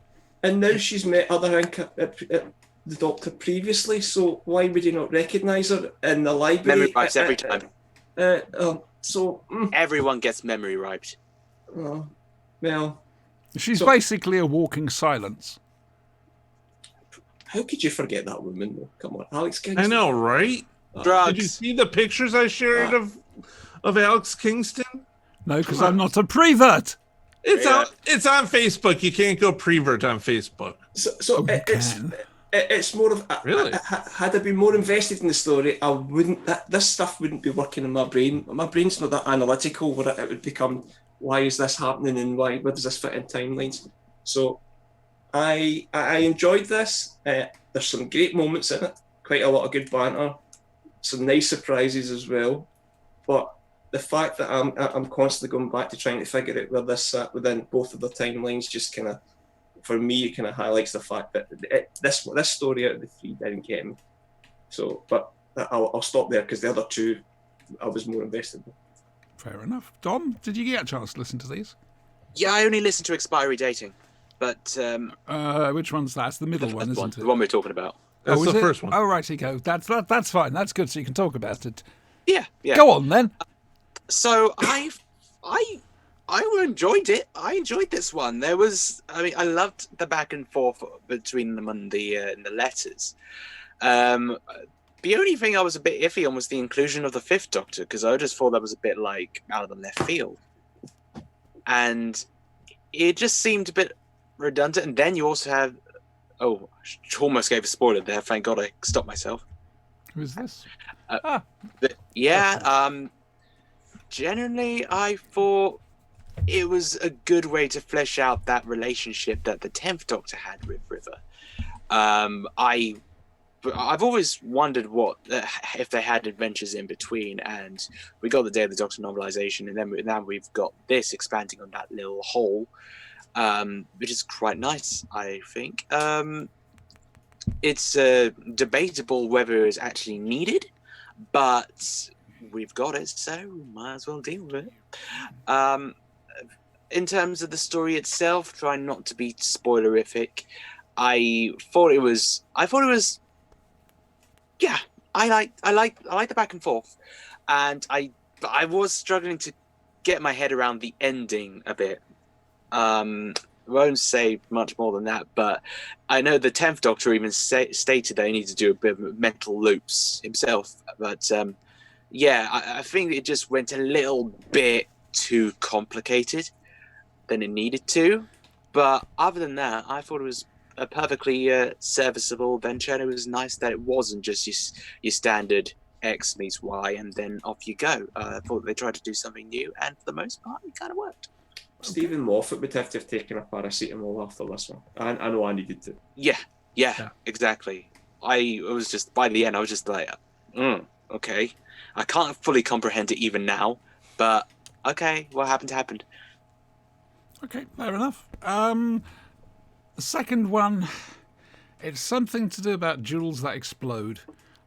And now she's met the Doctor previously, so why would you not recognise her in the library? Memory wipes every time. Everyone gets memory wiped. Well, She's So- basically a walking silence. how could you forget that woman, though? Come on, Alex Kingston. I know, right? Drugs. Did you see the pictures I shared of Alex Kingston? No, because I'm not a prevert. It's on Facebook. You can't go prevert on Facebook. So Oh, you it's can. it's more of Really? had I been more invested in the story, I wouldn't. This stuff wouldn't be working in my brain. My brain's not that analytical where it would become, why is this happening and where does this fit in timelines? So I enjoyed this. There's some great moments in it, quite a lot of good banter, some nice surprises as well. But the fact that I'm constantly going back to trying to figure out where this sat within both of the timelines just kind of, for me, it kind of highlights the fact that this story out of the three didn't get me. So, but I'll stop there because the other two I was more invested in. Fair enough. Dom, did you get a chance to listen to these? Yeah, I only listened to expiry dating, but Which one's that? It's the middle one, isn't the it? one we're talking about. That's is the it? first one. Oh, righty go. That's fine. That's good. So you can talk about it. Yeah. Go on then. So I enjoyed it. I enjoyed this one. I loved the back and forth between them and in the letters. The only thing I was a bit iffy on was the inclusion of the Fifth Doctor, because I just thought that was a bit like out of the left field, and it just seemed a bit redundant. And then you also have, almost gave a spoiler there. Thank God I stopped myself. Who's this? Generally, I thought it was a good way to flesh out that relationship that the 10th Doctor had with River. I've always wondered what if they had adventures in between, and we got the Day of the Doctor novelization, and then now we've got this expanding on that little hole, which is quite nice, I think. It's debatable whether it's actually needed, but we've got it, so might as well deal with it. In terms of the story itself, try not to be spoilerific. I thought it was yeah, I like the back and forth, and I was struggling to get my head around the ending a bit. Won't say much more than that, but I know the 10th Doctor even stated that he needed to do a bit of mental loops himself. But yeah, I think it just went a little bit too complicated than it needed to. But other than that, I thought it was a perfectly serviceable adventure, and it was nice that it wasn't just your standard X meets Y and then off you go. I thought they tried to do something new, and for the most part, it kind of worked. Stephen Moffat would have to have taken a paracetamol after this one. I know I needed to. Yeah, exactly. I was just, by the end, I was just like, okay. I can't fully comprehend it even now, but okay, what happened. Okay, fair enough. The second one, it's something to do about jewels that explode.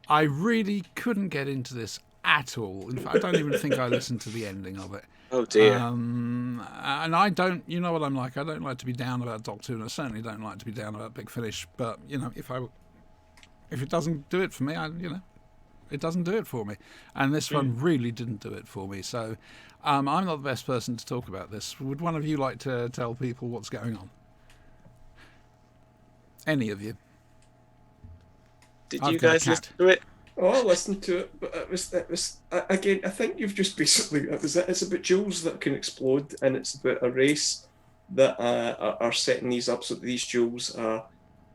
I really couldn't get into this at all. In fact, I don't even think I listened to the ending of it. Oh dear. And I don't, you know what I'm like. I don't like to be down about Doctor Who, and I certainly don't like to be down about Big Finish. But you know, if it doesn't do it for me, it doesn't do it for me. And this one really didn't do it for me. So I'm not the best person to talk about this. Would one of you like to tell people what's going on? Any of you? Did I've you got a guys cat. listen to it? Oh, I listened to it, but it was again. I think you've just basically it's about jewels that can explode, and it's about a race that are setting these up so that these jewels are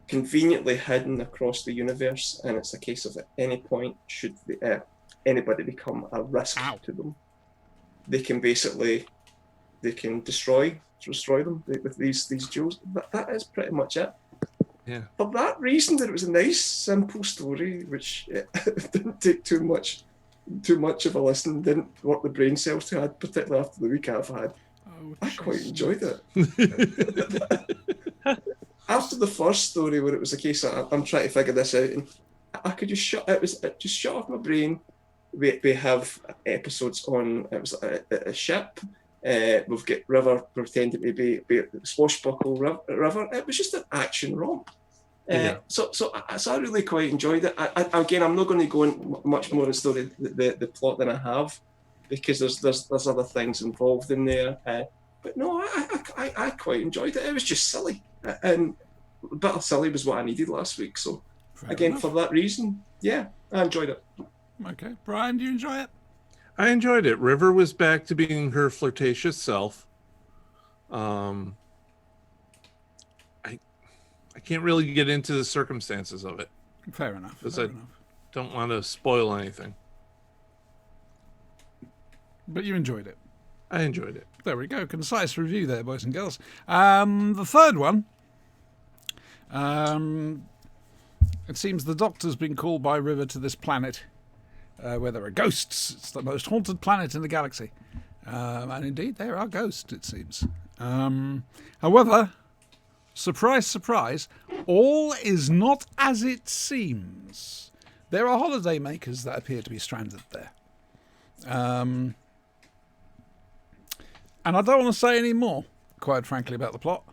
conveniently hidden across the universe, and it's a case of at any point should anybody become a risk to them, they can destroy them with these jewels. That is pretty much it. Yeah. For that reason, that it was a nice, simple story, which didn't take too much of a listen, didn't work the brain cells too hard, particularly after the week I've had. I quite enjoyed it. After the first story, where it was a case of I'm trying to figure this out, and I could just shut off my brain. We have episodes on. It was a ship. We've got River pretending to be Swashbuckle River. It was just an action romp. So I really quite enjoyed it. Again, I'm not going to go in much more into the plot than I have, because there's other things involved in there. But no, I quite enjoyed it. It was just silly, and a bit of silly was what I needed last week. So Fair again, enough. for that reason, yeah, I enjoyed it. Okay, Brian, do you enjoy it? I enjoyed it. River was back to being her flirtatious self. I can't really get into the circumstances of it. Fair enough. Because Fair I enough. don't want to spoil anything. But you enjoyed it. I enjoyed it. There we go. Concise review there, boys and girls. The third one. It seems the Doctor's been called by River to this planet where there are ghosts. It's the most haunted planet in the galaxy. And indeed, there are ghosts, it seems. However, surprise, surprise, all is not as it seems. There are holiday makers that appear to be stranded there. And I don't want to say any more, quite frankly, about the plot.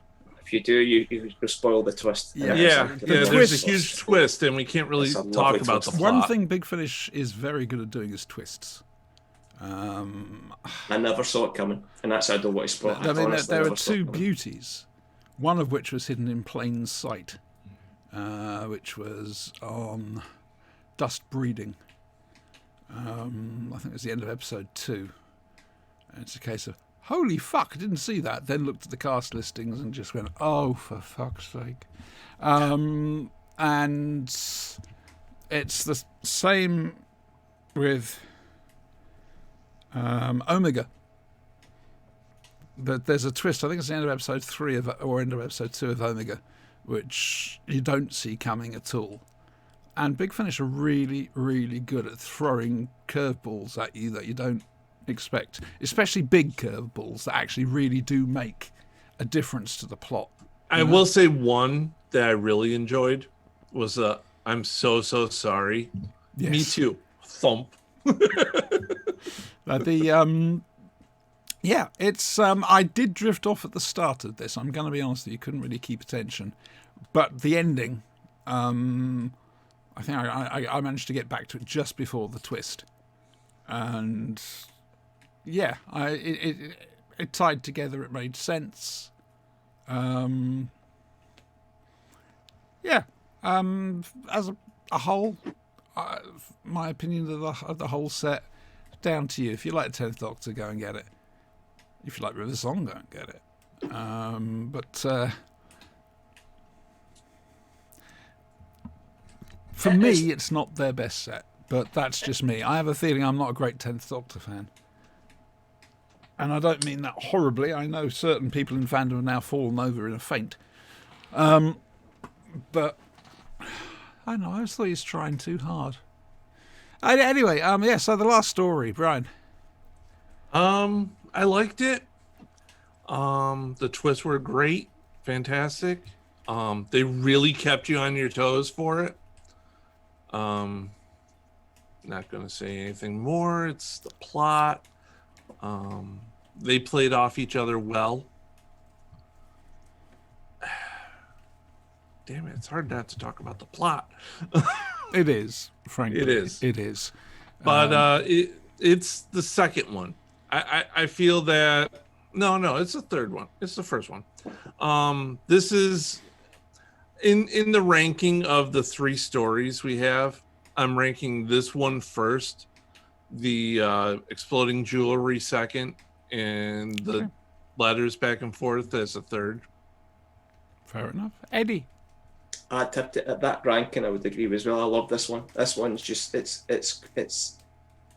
If you do, you spoil the twist. Yeah, there's twist- a huge twist, and we can't really It's a talk lovely about the twist. plot. One thing Big Finish is very good at doing is twists. I never saw it coming, and that's how I don't want to spoil it. I mean, Honestly, there are never saw it two coming. beauties, one of which was hidden in plain sight, which was on dust breeding. I think it was the end of episode 2. And it's a case of, holy fuck, I didn't see that. Then looked at the cast listings and just went, oh, for fuck's sake. And it's the same with Omega. But there's a twist. I think it's the end of episode 3 or end of episode 2 of Omega, which you don't see coming at all. And Big Finish are really, really good at throwing curveballs at you that you don't expect, especially big curveballs that actually really do make a difference to the plot. I will say one that I really enjoyed was I'm so sorry. Yes. Me too. Thump. Yeah, it's I did drift off at the start of this. I'm going to be honest with you, couldn't really keep attention. But the ending, I think I managed to get back to it just before the twist, and yeah, it tied together. It made sense. Yeah. As a whole, my opinion of the whole set, down to you. If you like 10th Doctor, go and get it. If you like River Song, go and get it. For me, it's not their best set, but that's just me. I have a feeling I'm not a great 10th Doctor fan. And I don't mean that horribly. I know certain people in fandom have now fallen over in a faint. But I don't know, I just thought he was trying too hard. Anyway, yeah, so the last story, Brian. I liked it. The twists were great, fantastic. They really kept you on your toes for it. Not gonna say anything more. It's the plot. They played off each other well. Damn it, it's hard not to talk about the plot. It is, frankly. It is. It is. But it's the second one. I feel that no, it's the third one. It's the first one. This is in the ranking of the 3 stories we have. I'm ranking this one first, the exploding jewelry second, and the letters back and forth as a third. Fair enough. Eddie. I tipped it at that ranking. I would agree as well. I love this one. This one's just it's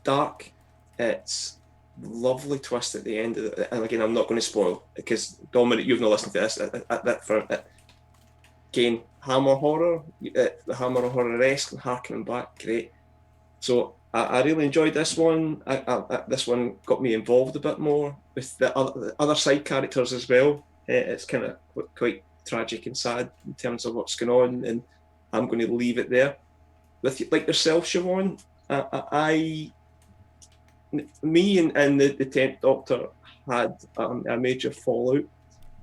dark. It's lovely twist at the end of it. And again, I'm not going to spoil because Dominic, you've not listened to this. Again, Hammer horror, the Hammer horror-esque and harkening back, great. So I really enjoyed this one. This one got me involved a bit more with the other side characters as well. It's kind of quite tragic and sad in terms of what's going on, and I'm going to leave it there. With like yourself, Siobhan, me and the 10th Doctor had a major fallout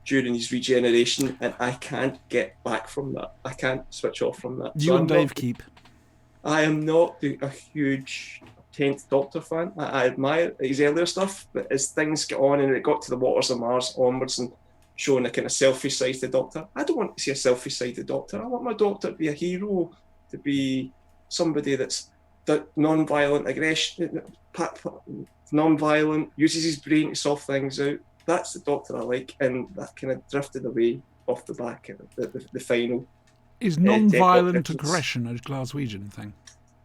during his regeneration, and I can't get back from that. I can't switch off from that. You and Dave keep. I am not a huge 10th Doctor fan. I admire his earlier stuff, but as things get on and it got to the Waters of Mars onwards and showing a kind of selfish side to the Doctor, I don't want to see a selfish side to the Doctor. I want my Doctor to be a hero, to be somebody that's non-violent aggression, non-violent, uses his brain to solve things out. That's the Doctor I like, and that kind of drifted away off the back of the final. Is non-violent aggression a Glaswegian thing?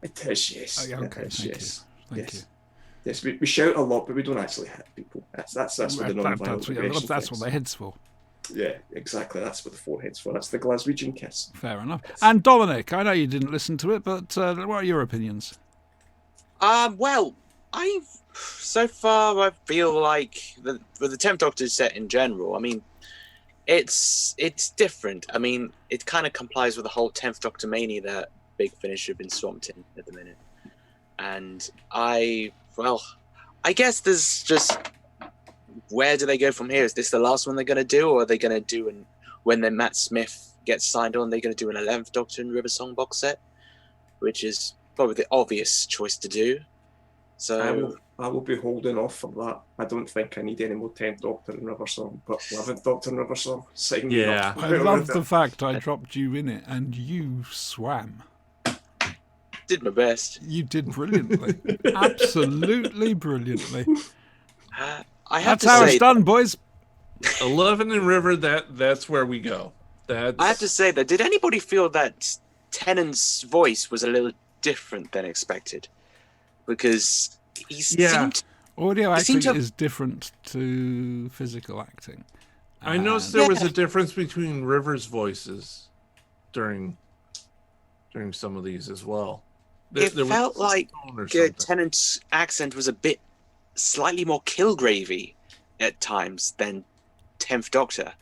It is, yes. Okay, it is, yes. Thank you. Yes, we shout a lot, but we don't actually hit people. That's what the non-violent aggression that's what their head's for. Yeah, exactly. That's what the forehead's for. That's the Glaswegian kiss. Fair enough. And Dominic, I know you didn't listen to it, but what are your opinions? Well, so far I feel like the 10th Doctor set in general, I mean, it's different. I mean, it kind of complies with the whole 10th Doctor mania that Big Finish have been swamped in at the minute. And I guess there's just, where do they go from here? Is this the last one they're going to do, or are they going to do, when then Matt Smith gets signed on, they're going to do an 11th Doctor and River Song box set, which is probably the obvious choice to do. So I will be holding off for that. I don't think I need any more 10th Doctor and River Song, but 11th Doctor and River Song, sign me up. I love the fact I dropped you in it and you swam. Did my best. You did brilliantly. Absolutely brilliantly. That's how it's done, boys. 11 and River, that's where we go. I have to say that, did anybody feel that Tennant's voice was a little different than expected? Because audio acting is different to physical acting. I noticed there was a difference between River's voices during some of these as well. It felt like Tennant's accent was a bit slightly more Kilgravey at times than 10th Doctor.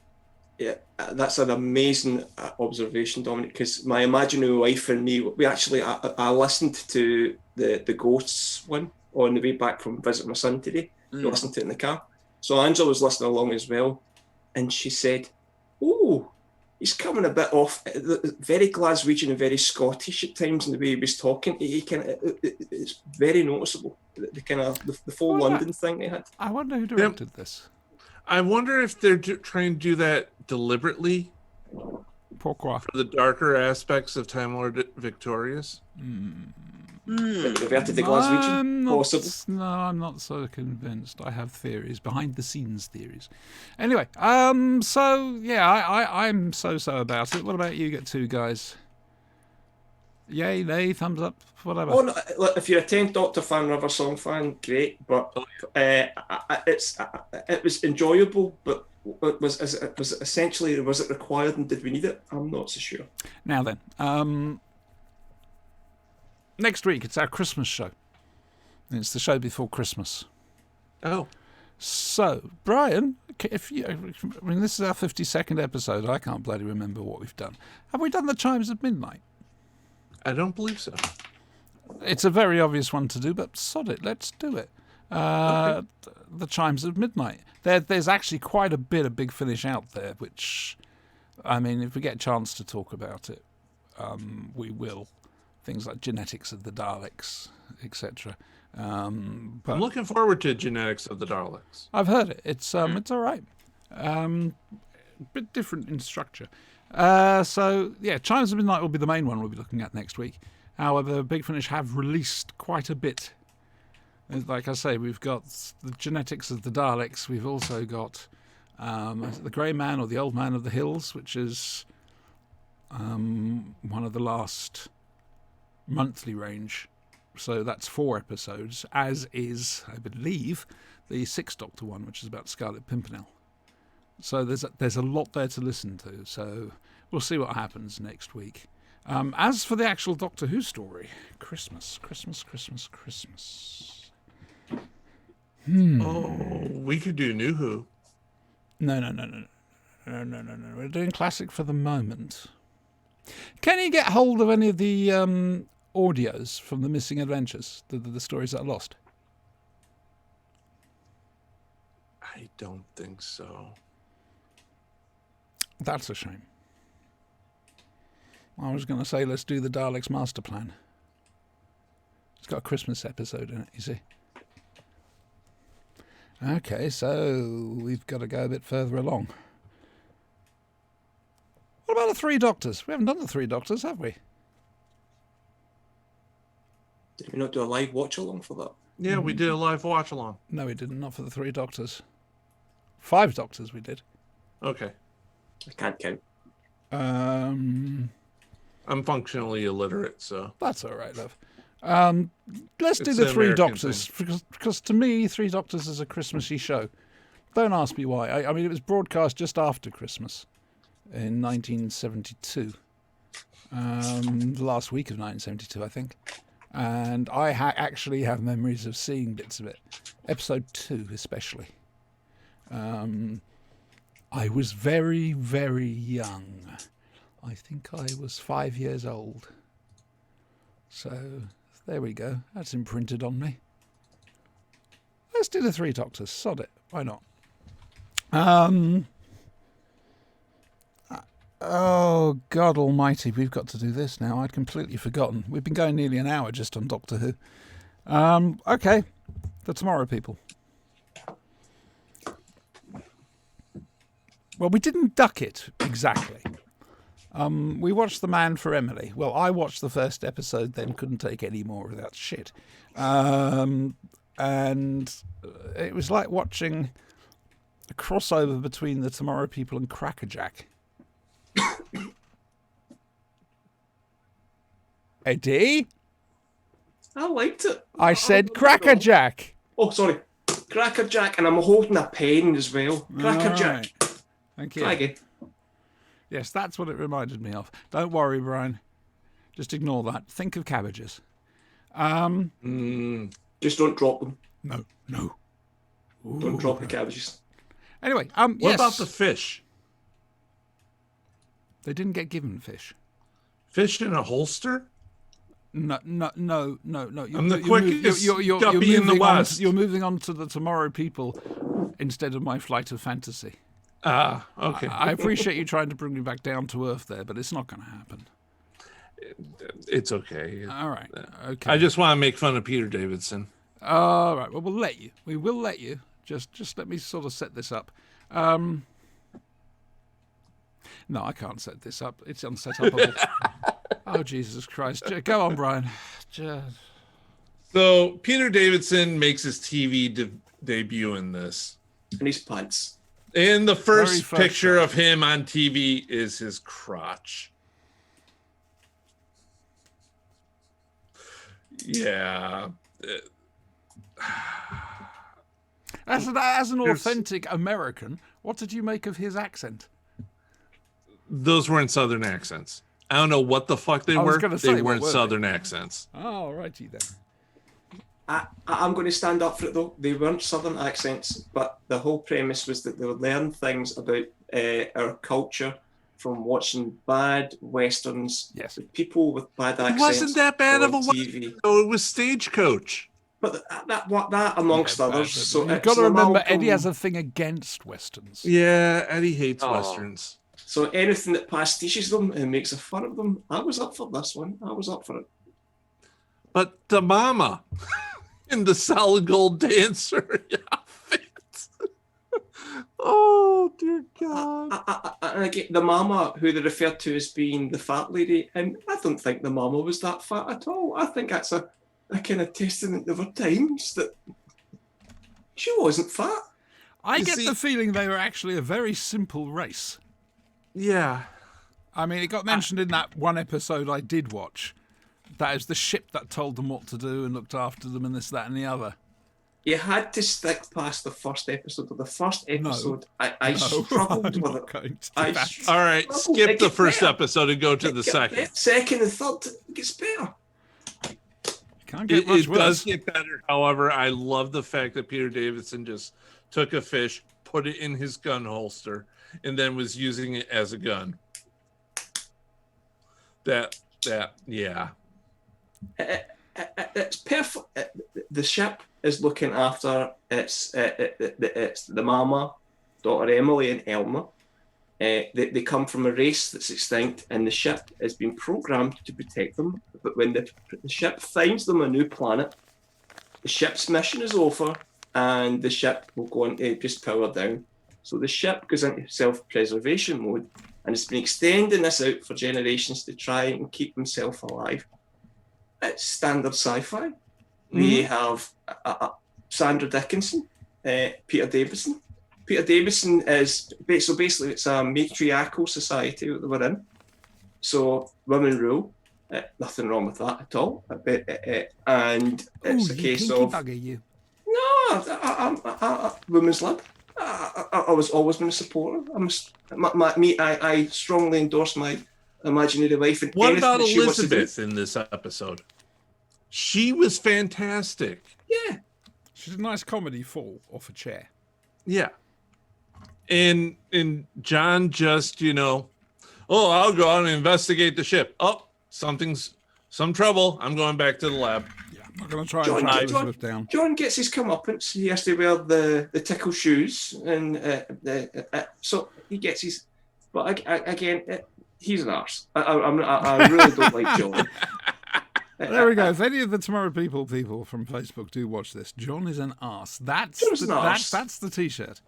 Yeah, that's an amazing observation, Dominic, because my imaginary wife and me, we actually, I listened to the Ghosts one on the way back from visiting my son today. We listened to it in the car. So Angela was listening along as well, and she said, "Oh, he's coming a bit off, very Glaswegian and very Scottish at times in the way he was talking. It's very noticeable, the kind of the full Well, London thing they had. I wonder who directed this. I wonder if they're trying to do that deliberately Pourquoi? for the darker aspects of Time Lord Victorious. Reverted to Glaswegian, possible. No, I'm not so convinced. I have theories, behind the scenes theories. Anyway, so yeah, I'm so about it. What about you? Get two guys. Yay, nay, thumbs up, whatever. Oh, no, look, if you're a 10th Doctor fan, River Song fan, great. But it was enjoyable, but it was essentially, was it required and did we need it? I'm not so sure. Now then, next week it's our Christmas show. It's the show before Christmas. Oh, So, Brian, this is our 52nd episode. I can't bloody remember what we've done. Have we done the Chimes of Midnight? I don't believe so. It's a very obvious one to do, but sod it, let's do it. The Chimes of Midnight. There's actually quite a bit of Big Finish out there, which, I mean, if we get a chance to talk about it, we will. Things like Genetics of the Daleks, etc. But I'm looking forward to Genetics of the Daleks. I've heard it. It's all right. Bit different in structure. So yeah, Chimes of Midnight will be the main one we'll be looking at next week. However, Big Finish have released quite a bit. Like I say, we've got the Genetics of the Daleks. We've also got the Grey Man or the Old Man of the Hills, which is one of the last monthly range. So that's 4 episodes, as is, I believe, the 6th Doctor one, which is about Scarlet Pimpernel. So there's a lot there to listen to. So we'll see what happens next week. As for the actual Doctor Who story, Christmas. Oh, we could do New Who. No. We're doing classic for the moment. Can you get hold of any of the audios from the Missing Adventures, the stories that are lost? I don't think so. That's a shame. I was going to say, let's do the Daleks Master Plan. It's got a Christmas episode in it, you see. Okay, so we've got to go a bit further along. What about the 3 Doctors? We haven't done the 3 Doctors, have we? Did we not do a live watch along for that? Yeah, we did a live watch along. No, we didn't. Not for the 3 Doctors. 5 Doctors we did. Okay. I can't count. I'm functionally illiterate, so. That's all right, love. Let's do It's the an 3 American Doctors, because to me, 3 Doctors is a Christmassy show. Don't ask me why. I mean, it was broadcast just after Christmas in 1972. The last week of 1972, I think. And I actually have memories of seeing bits of it. Episode 2, especially. I was very, very young. I think I was 5 years old. So, there we go. That's imprinted on me. Let's do the 3 Doctors. Sod it. Why not? Oh, God almighty. We've got to do this now. I'd completely forgotten. We've been going nearly an hour just on Doctor Who. Okay. The Tomorrow People. Well, we didn't duck it exactly. We watched The Man for Emily. Well, I watched the first episode, then couldn't take any more of that shit. And it was like watching a crossover between The Tomorrow People and Crackerjack. Eddie? I liked it. I said Crackerjack. Oh, sorry. Crackerjack, and I'm holding a pen as well. Crackerjack. Right. Thank you. Try again. Yes, that's what it reminded me of. Don't worry, Brian. Just ignore that. Think of cabbages. Just don't drop them. No. Don't drop the cabbages. Anyway, What yes. about the fish? They didn't get given fish. Fish in a holster? No. I'm the quickest guppy in the West. You're moving on to the Tomorrow People instead of My Flight of Fantasy. Okay. I appreciate you trying to bring me back down to earth there, but it's not going to happen. It's okay. All right. Okay. I just want to make fun of Peter Davidson. All right. Well, we'll let you. We will let you. Just let me sort of set this up. No, I can't set this up. It's unsetupable. Oh, Jesus Christ. Go on, Brian. So Peter Davidson makes his TV debut in this. In his pants. And the Very first first picture shot. of him on TV is his crotch. Yeah. As an authentic American, what did you make of his accent? Those weren't Southern accents. I don't know what the fuck they I was were. gonna say, They what weren't were they? Southern accents. Oh, righty then. I'm going to stand up for it though. They weren't Southern accents, but the whole premise was that they would learn things about our culture from watching bad westerns. Yes. With people with bad It accents. wasn't that bad of a on one. TV. No, it was Stagecoach. But that amongst others. So You've it's got to an remember, amalgam. Eddie has a thing against westerns. Yeah, Eddie hates Oh. westerns. So anything that pastiches them and makes a fun of them, I was up for this one. I was up for it. But the mama in the solid gold dancer outfit. Oh dear God. And again, the mama, who they referred to as being the fat lady, and I don't think the mama was that fat at all. I think that's a kind of testament of her times that she wasn't fat. I You get see- the feeling they were actually a very simple race. Yeah. I mean, it got mentioned in that one episode I did watch. That is the ship that told them what to do and looked after them and this, that, and the other. You had to stick past the first episode. Of the first episode, I No, struggled I'm with not it. going to do I that. sh- All right, Well, skip it the gets first better. episode and go to the second. Second and third it gets better. Can't get It much does worse. get better. However, I love the fact that Peter Davidson just took a fish, put it in his gun holster, and then was using it as a gun. Yeah. It's perfect. The ship is looking after it's the mama, daughter Emily and Elmer. They come from a race that's extinct, and the ship has been programmed to protect them. But when the ship finds them a new planet, the ship's mission is over, and the ship will go into just power down. So the ship goes into self-preservation mode, and it's been extending this out for generations to try and keep themselves alive. It's standard sci-fi. We have Sandra Dickinson, Peter Davison. Peter Davison is so basically it's a matriarchal society that we're in. So women rule. Nothing wrong with that at all. And it's Ooh, a you case kinky of bugger, you. no, I'm women's lib. I was always been a supporter. I strongly endorse my imaginary life. And What anything about that she wants to do. Elizabeth in this episode? She was fantastic. Yeah. She's a nice comedy fall off a chair. Yeah. And John just, I'll go out and investigate the ship. Oh, some trouble. I'm going back to the lab. Yeah, I'm not going to try John- and track John- Elizabeth down. John gets his comeuppance. He has to wear the tickle shoes, and so he gets his. But again, he's an arse. I really don't like John. There we go. If any of the Tomorrow People from Facebook do watch this, John is an arse. That's John's an arse. that's the T-shirt.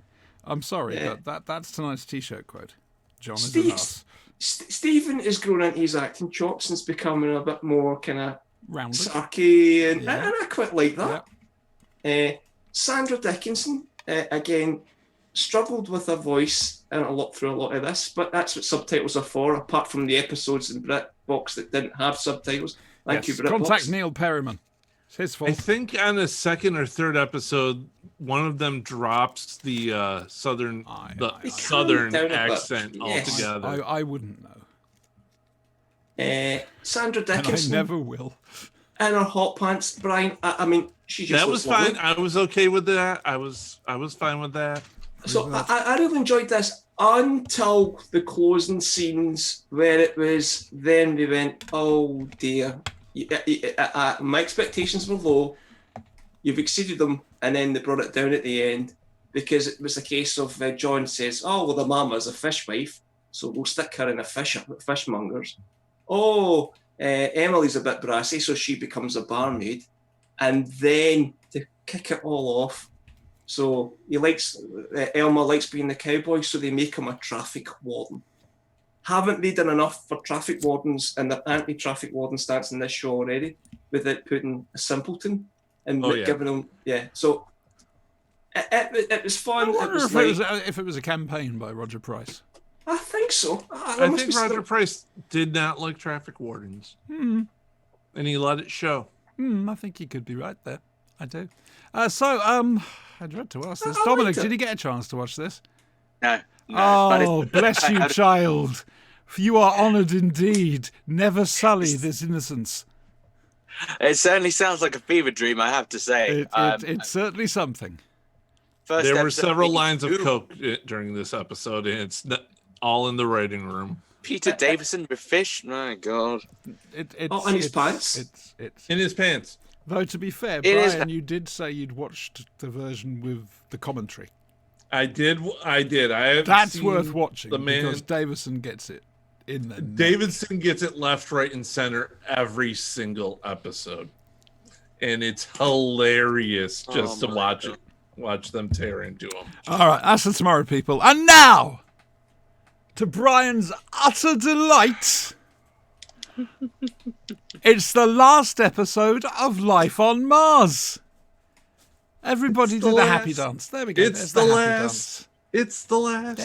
I'm sorry, Yeah. but that's tonight's T-shirt quote. John is an Steve, arse. Stephen has grown into his acting chops and is becoming a bit more kind of Rounded. sarky, and Yeah. I quite like that. Sandra Dickinson, again, struggled with her voice and through a lot of this, but that's what subtitles are for, apart from the episodes in BritBox that didn't have subtitles. Thank Yes, you, BritBox. contact Neil Perryman. It's his I fault. think on the second or third episode, one of them drops the southern Aye, the aye, aye. southern Calm down a bit. accent Yes. altogether. I wouldn't know, Sandra and I Dickinson never will. and her hot pants. Brian, I mean, she just That was looks lovely. fine. I was okay with that. I was fine with that. So I really enjoyed this until the closing scenes where it was. Then we went, oh dear. My expectations were low. You've exceeded them, and then they brought it down at the end. because it was a case of John says, "Oh, well, the mama's a fishwife, so we'll stick her in a fishmonger's." Oh, Emily's a bit brassy, so she becomes a barmaid, and then to kick it all off, so Elmer likes being the cowboy, so they make him a traffic warden. Haven't they done enough for traffic wardens and their anti-traffic warden stance in this show already without putting a simpleton and giving them, so it was fun. I wonder if it was a campaign by Roger Price. I think so. I think Roger Price did not like traffic wardens. And he let it show. I think you could be right there. I do. I dread to ask this. Dominic, did you get a chance to watch this? No. Oh, bless you, child. You are honoured indeed. Never sully this innocence. It certainly sounds like a fever dream, I have to say. It's certainly something. There were several lines of coke during this episode, and it's all in the writing room. Peter Davison with fish? My God. In his pants? It's in his pants. Though, to be fair, Brian, you did say you'd watched the version with the commentary. I did. That's worth watching because Davison gets it in there. Davidson gets it left, right, and center every single episode, and it's hilarious just to watch them tear into him. All right, that's for tomorrow, people. And now, to Brian's utter delight, it's the last episode of Life on Mars. Everybody do the happy dance. There we go. It's the last. It's the last.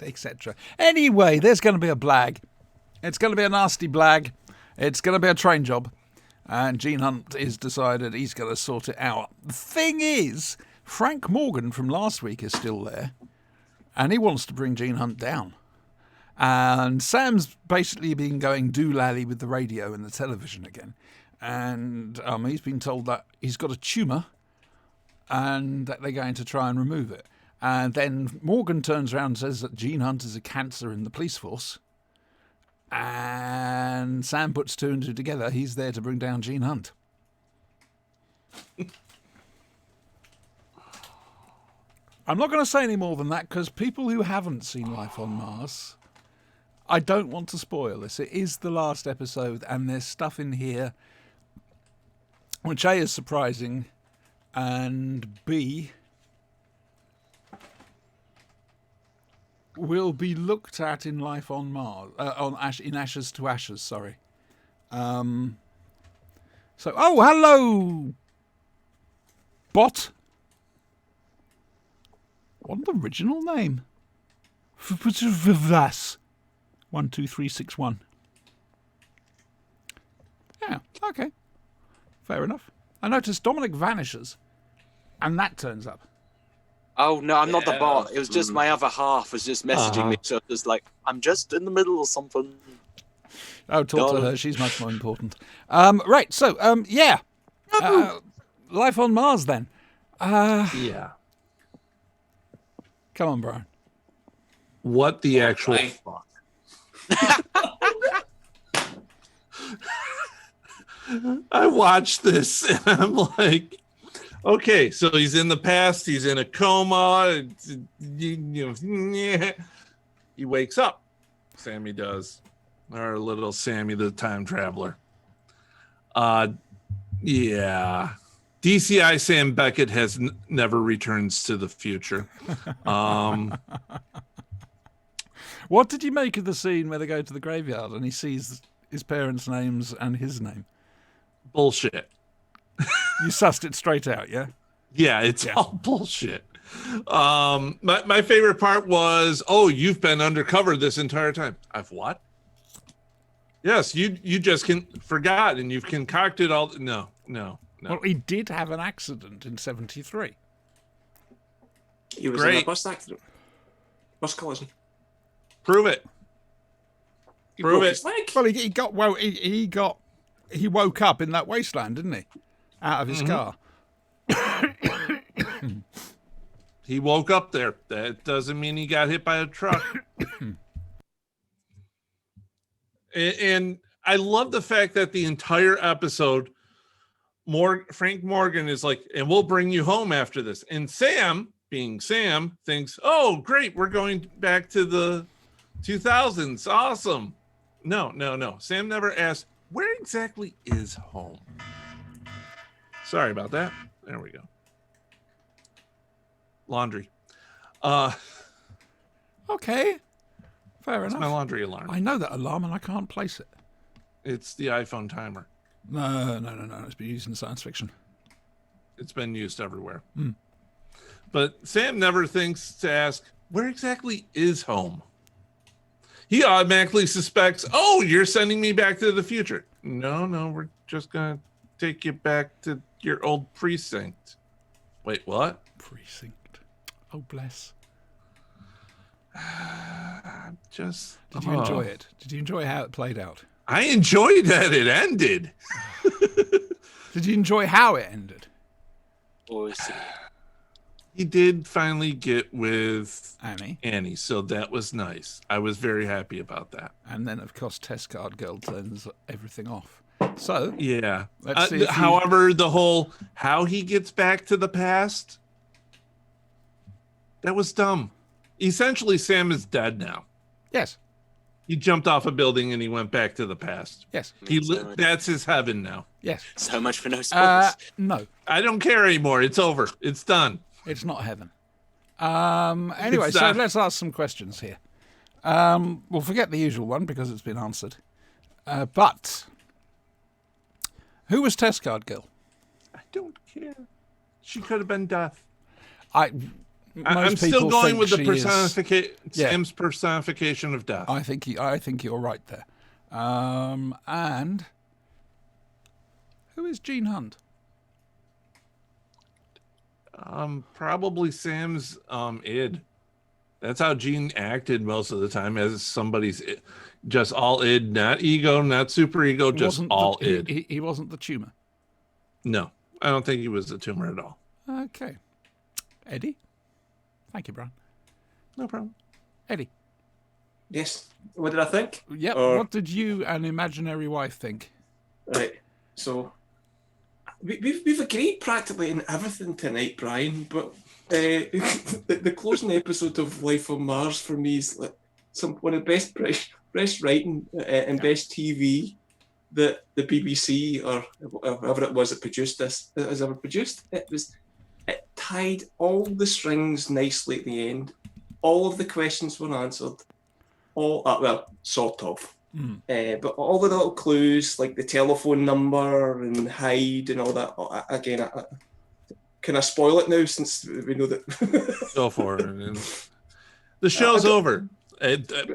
Etc. Anyway, there's going to be a blag. It's going to be a nasty blag. It's going to be a train job. And Gene Hunt has decided he's going to sort it out. The thing is, Frank Morgan from last week is still there. And he wants to bring Gene Hunt down. And Sam's basically been going doolally with the radio and the television again. And he's been told that he's got a tumour and that they're going to try and remove it. And then Morgan turns around and says that Gene Hunt is a cancer in the police force. And Sam puts two and two together. He's there to bring down Gene Hunt. I'm not going to say any more than that because people who haven't seen Life on Mars, I don't want to spoil this. It is the last episode and there's stuff in here which A is surprising and B will be looked at in Life on Mars, in Ashes to Ashes, sorry. Hello, Bot. What an original name. Vivas. 12361. Yeah, okay. Fair enough. I noticed Dominic vanishes, and that turns up. Oh, no, I'm not the bot. It was just my other half was just messaging me. So it was like, I'm just in the middle of something. Oh, talk to her. She's much more important. Right, so, Life on Mars, then. Yeah. Come on, Brian. What the actual fuck? I watched this and I'm like, okay, so he's in the past, he's in a coma. He wakes up. Sammy does. Our little Sammy the time traveler. Yeah. DCI Sam Beckett has never returns to the future. What did you make of the scene where they go to the graveyard and he sees his parents' names and his name? Bullshit. You sussed it straight out, yeah? Yeah, it's all bullshit. My favorite part was, you've been undercover this entire time. I've what? Yes, you just forgot and you've concocted all. No. Well, he did have an accident in 1973. He was in a bus accident. Bus collision. Prove it. Prove it. Well, he woke up in that wasteland, didn't he? Out of his car. He woke up there. That doesn't mean he got hit by a truck. And I love the fact that the entire episode Frank Morgan is like, and we'll bring you home after this. And Sam, being Sam, thinks, oh, great, we're going back to the 2000s. Awesome. No. Sam never asked, where exactly is home? Sorry about that. There we go. Laundry. Okay. Fair It's enough. my laundry alarm. I know that alarm and I can't place it. It's the iPhone timer. No. It's been used in science fiction. It's been used everywhere. But Sam never thinks to ask, where exactly is home? He automatically suspects, oh, you're sending me back to the future. No, we're just going to take you back to your old precinct. Wait, what? Precinct. Oh, bless. Just. Did you enjoy it? Did you enjoy how it played out? I enjoyed that it ended. Did you enjoy how it ended? Or is it- He did finally get with Annie. so that was nice. I was very happy about that. And then, of course, Test Card Girl turns everything off. So, Yeah. Let's see if however, the whole how he gets back to the past, that was dumb. Essentially, Sam is dead now. yes. He jumped off a building and he went back to the past. Yes. That's his heaven now. Yes. So much for no spoilers. No, I don't care anymore. It's over. It's done. it's not heaven. Anyway, It's so not. let's ask some questions here. We'll forget the usual one because it's been answered. But who was Test Card Girl? I don't care. She could have been death. I'm I'm still going with the Sam's personification of death. I think you're right there. And who is Gene Hunt? Probably Sam's id. That's how Gene acted most of the time, as somebody's just all id, not ego, not super ego, just all id. He wasn't the tumor. No, I don't think he was a tumor at all. Okay. Eddie? Thank you, Brian. No problem. Eddie? Yes. What did I think? Yep. Or- What did you and imaginary wife think? Right. So we've agreed practically in everything tonight, Brian. But the closing episode of Life on Mars for me is like one of the best writing and best TV that the BBC or whoever it was that produced this has ever produced. It tied all the strings nicely at the end. All of the questions were answered. Sort of. But all the little clues, like the telephone number and hide and all that. Again, can I spoil it now since we know that? Go for it. The show's over.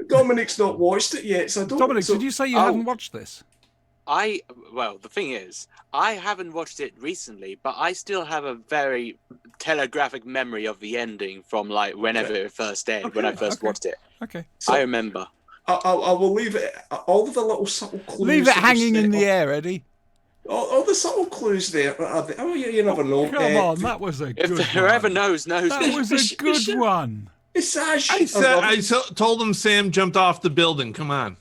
Dominic's not watched it yet, so I don't. Dominic, so, did you say you hadn't watched this? Well, the thing is, I haven't watched it recently, but I still have a very telegraphic memory of the ending from like whenever it first aired, when I first watched it. Okay. I remember. I will leave it. All of the little subtle clues. Leave it that were hanging set in the up- air, Eddie. All the subtle clues there. You never know. Come on, that was a good Whoever one. knows. That was a good one. It's Ash. I told him Sam jumped off the building. Come on.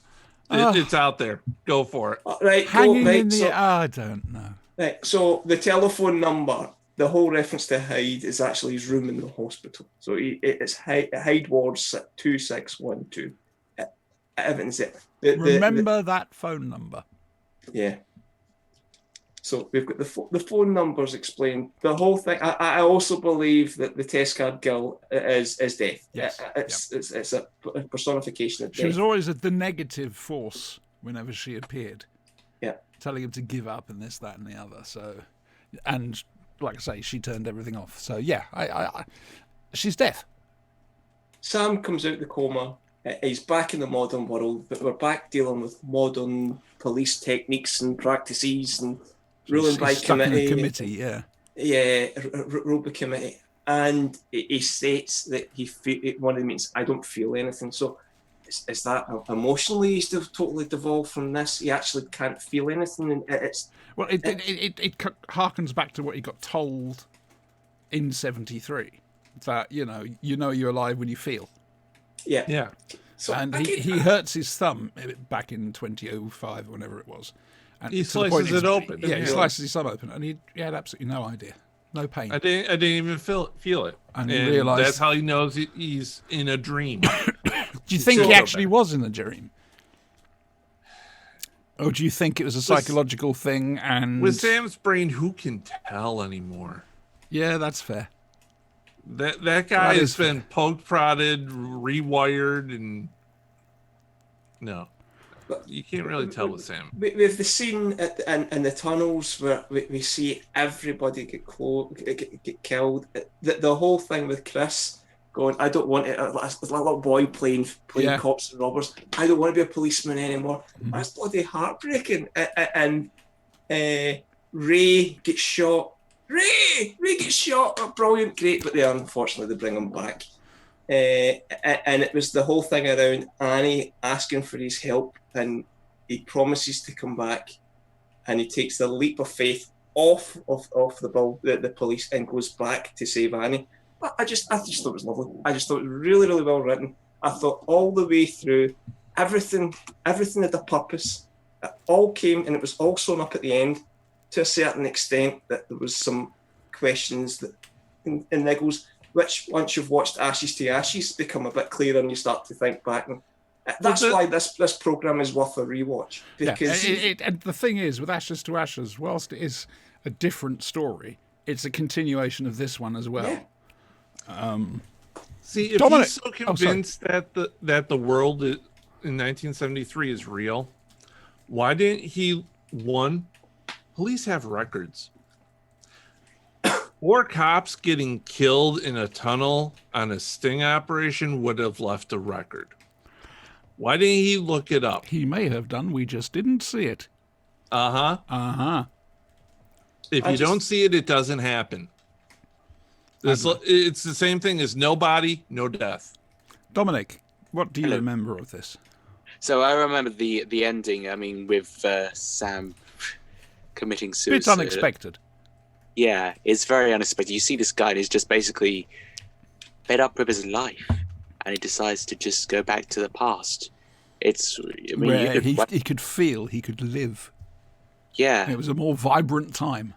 It's out there. Go for it. Right, Hanging right, in the so, air. I don't know. right, so the telephone number, the whole reference to Hyde is actually his room in the hospital. So it's Hyde Ward 2612. Everything's it. Remember that phone number. Yeah. So we've got the phone numbers explained. The whole thing. I also believe that the Test Card Girl is death. Yes. It's a personification of She death. was always the negative force whenever she appeared. Yeah. Telling him to give up and this, that, and the other. So, and like I say, she turned everything off. So yeah, she's death. Sam comes out of the coma. He's back in the modern world, but we're back dealing with modern police techniques and practices and ruling by He's stuck in committee. a committee, yeah. Yeah, ruled by committee. And he states that one of them means, I don't feel anything. So is that emotionally he's totally devolved from this? He actually can't feel anything. And it's Well, it harkens back to what he got told in '73, that you're alive when you feel. yeah. Yeah. So And again, he hurts his thumb back in 2005, whenever it was. And He to the point slices he's- it open. Yeah, he slices his thumb open, and he had absolutely no idea, no pain. I didn't even feel it. And he realised- that's how he knows he's in a dream. Do you think he actually was in a dream? Or do you think it was a psychological thing? And With Sam's brain, who can tell anymore? yeah, that's fair. That guy That has is fair. been poked, prodded, rewired, and no, you can't really tell with Sam. With the scene in the tunnels where we see everybody get killed, the whole thing with Chris going, I don't want it, it's like a little boy playing Yeah. cops and robbers. I don't want to be a policeman anymore. That's bloody heartbreaking. And Ray gets shot. Ray gets shot. Oh, brilliant, great, but unfortunately they bring him back. And it was the whole thing around Annie asking for his help, and he promises to come back, and he takes the leap of faith off the police and goes back to save Annie. I just thought it was lovely. I just thought it was really, really well written. I thought all the way through, everything had a purpose. It all came, and it was all sewn up at the end to a certain extent that there was some questions that and niggles, which once you've watched Ashes to Ashes become a bit clearer and you start to think back. And that's why this programme is worth a rewatch. Because and the thing is, with Ashes to Ashes, whilst it is a different story, it's a continuation of this one as well. Yeah. See, if Dominic- he's so convinced that the world in 1973 is real, why didn't he? One, police have records. 4 cops getting killed in a tunnel on a sting operation would have left a record. Why didn't he look it up? He may have done, we just didn't see it. Uh-huh. If you don't see it, it doesn't happen. It's the same thing as no body, no death. Dominic, what do you remember of this? So I remember the ending. I mean, with Sam committing suicide. It's unexpected. Yeah, it's very unexpected. You see this guy, and he's just basically fed up with his life, and he decides to just go back to the past. Where he could feel he could live. Yeah, It was a more vibrant time.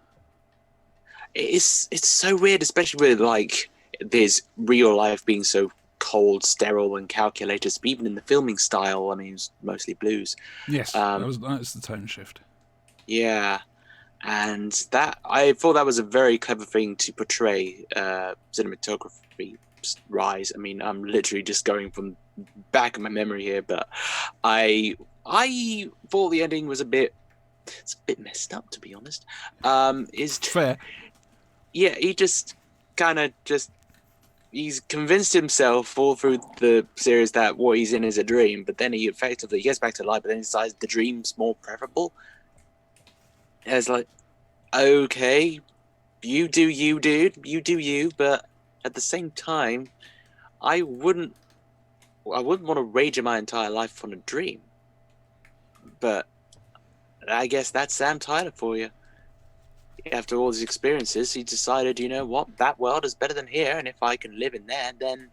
it's so weird, especially with like there's real life being so cold, sterile, and calculated. But even in the filming style, I mean, it was mostly blues. Yes, that was the tone shift. Yeah, and that I thought that was a very clever thing to portray cinematography rise. I mean, I'm literally just going from back of my memory here, but I thought the ending was a bit messed up, to be honest. Is Fair. Yeah, he just kind of he's convinced himself all through the series that what he's in is a dream, but then he effectively gets back to life, but then he decides the dream's more preferable. And it's like, okay, you do you, dude, you do you, but at the same time, I wouldn't want to wager my entire life on a dream. But I guess that's Sam Tyler for you. After all these experiences, he decided, you know what, that world is better than here, and if I can live in there, then